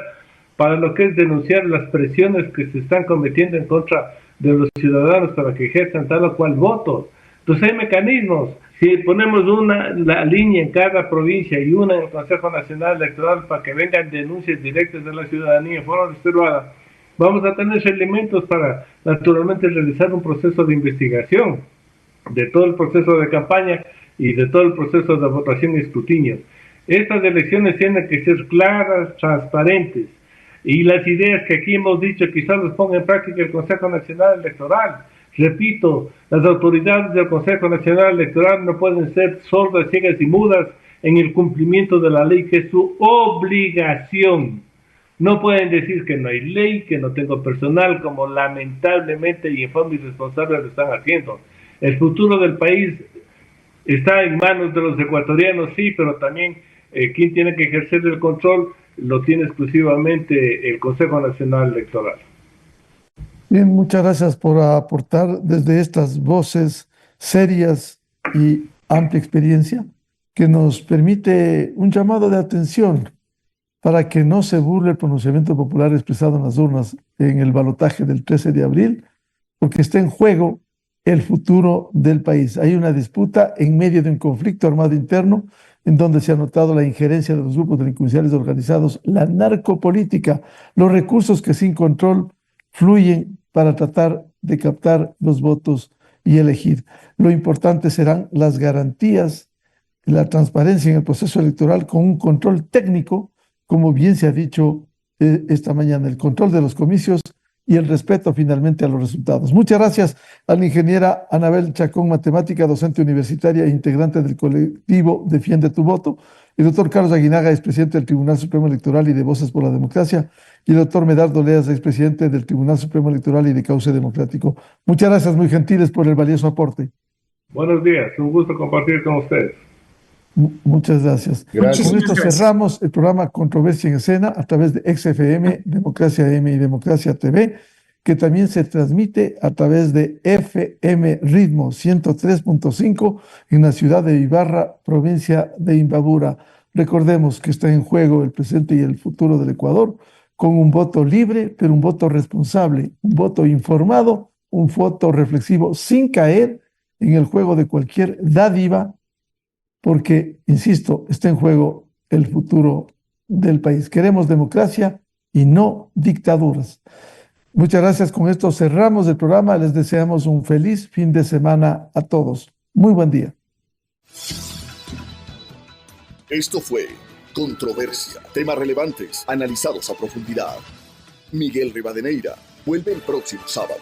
[SPEAKER 8] para lo que es denunciar las presiones que se están cometiendo en contra de los ciudadanos para que ejerzan tal o cual voto. Entonces hay mecanismos. Si ponemos la línea en cada provincia y una en el Consejo Nacional Electoral para que vengan denuncias directas de la ciudadanía en forma reservada, vamos a tener elementos para naturalmente realizar un proceso de investigación de todo el proceso de campaña y de todo el proceso de votación y escrutinio. Estas elecciones tienen que ser claras, transparentes, y las ideas que aquí hemos dicho quizás las ponga en práctica el Consejo Nacional Electoral. Repito, las autoridades del Consejo Nacional Electoral no pueden ser sordas, ciegas y mudas en el cumplimiento de la ley, que es su obligación. No pueden decir que no hay ley, que no tengo personal, como lamentablemente y en forma irresponsable lo están haciendo. El futuro del país está en manos de los ecuatorianos, sí, pero también quien tiene que ejercer el control lo tiene exclusivamente el Consejo Nacional Electoral.
[SPEAKER 5] Bien, muchas gracias por aportar desde estas voces serias y amplia experiencia que nos permite un llamado de atención para que no se burle el pronunciamiento popular expresado en las urnas en el balotaje del 13 de abril, porque está en juego el futuro del país. Hay una disputa en medio de un conflicto armado interno en donde se ha notado la injerencia de los grupos delincuenciales organizados, la narcopolítica, los recursos que sin control fluyen para tratar de captar los votos y elegir. Lo importante serán las garantías, la transparencia en el proceso electoral con un control técnico, como bien se ha dicho esta mañana, el control de los comicios y el respeto finalmente a los resultados. Muchas gracias a la ingeniera Anabel Chacón, matemática, docente universitaria e integrante del colectivo Defiende tu Voto, el doctor Carlos Aguinaga, expresidente del Tribunal Supremo Electoral y de Voces por la Democracia, y el doctor Medardo Leas, expresidente del Tribunal Supremo Electoral y de Cauce Democrático. Muchas gracias, muy gentiles, por el valioso aporte.
[SPEAKER 8] Buenos días, un gusto compartir con ustedes.
[SPEAKER 5] Muchas gracias.
[SPEAKER 7] Gracias.
[SPEAKER 5] Con esto cerramos el programa Controversia en Escena a través de XFM, Democracia M y Democracia TV, que también se transmite a través de FM Ritmo 103.5 en la ciudad de Ibarra, provincia de Imbabura. Recordemos que está en juego el presente y el futuro del Ecuador con un voto libre, pero un voto responsable, un voto informado, un voto reflexivo, sin caer en el juego de cualquier dádiva, porque, insisto, está en juego el futuro del país. Queremos democracia y no dictaduras. Muchas gracias. Con esto cerramos el programa. Les deseamos un feliz fin de semana a todos. Muy buen día.
[SPEAKER 1] Esto fue Controversia. Temas relevantes, analizados a profundidad. Miguel Rivadeneira vuelve el próximo sábado.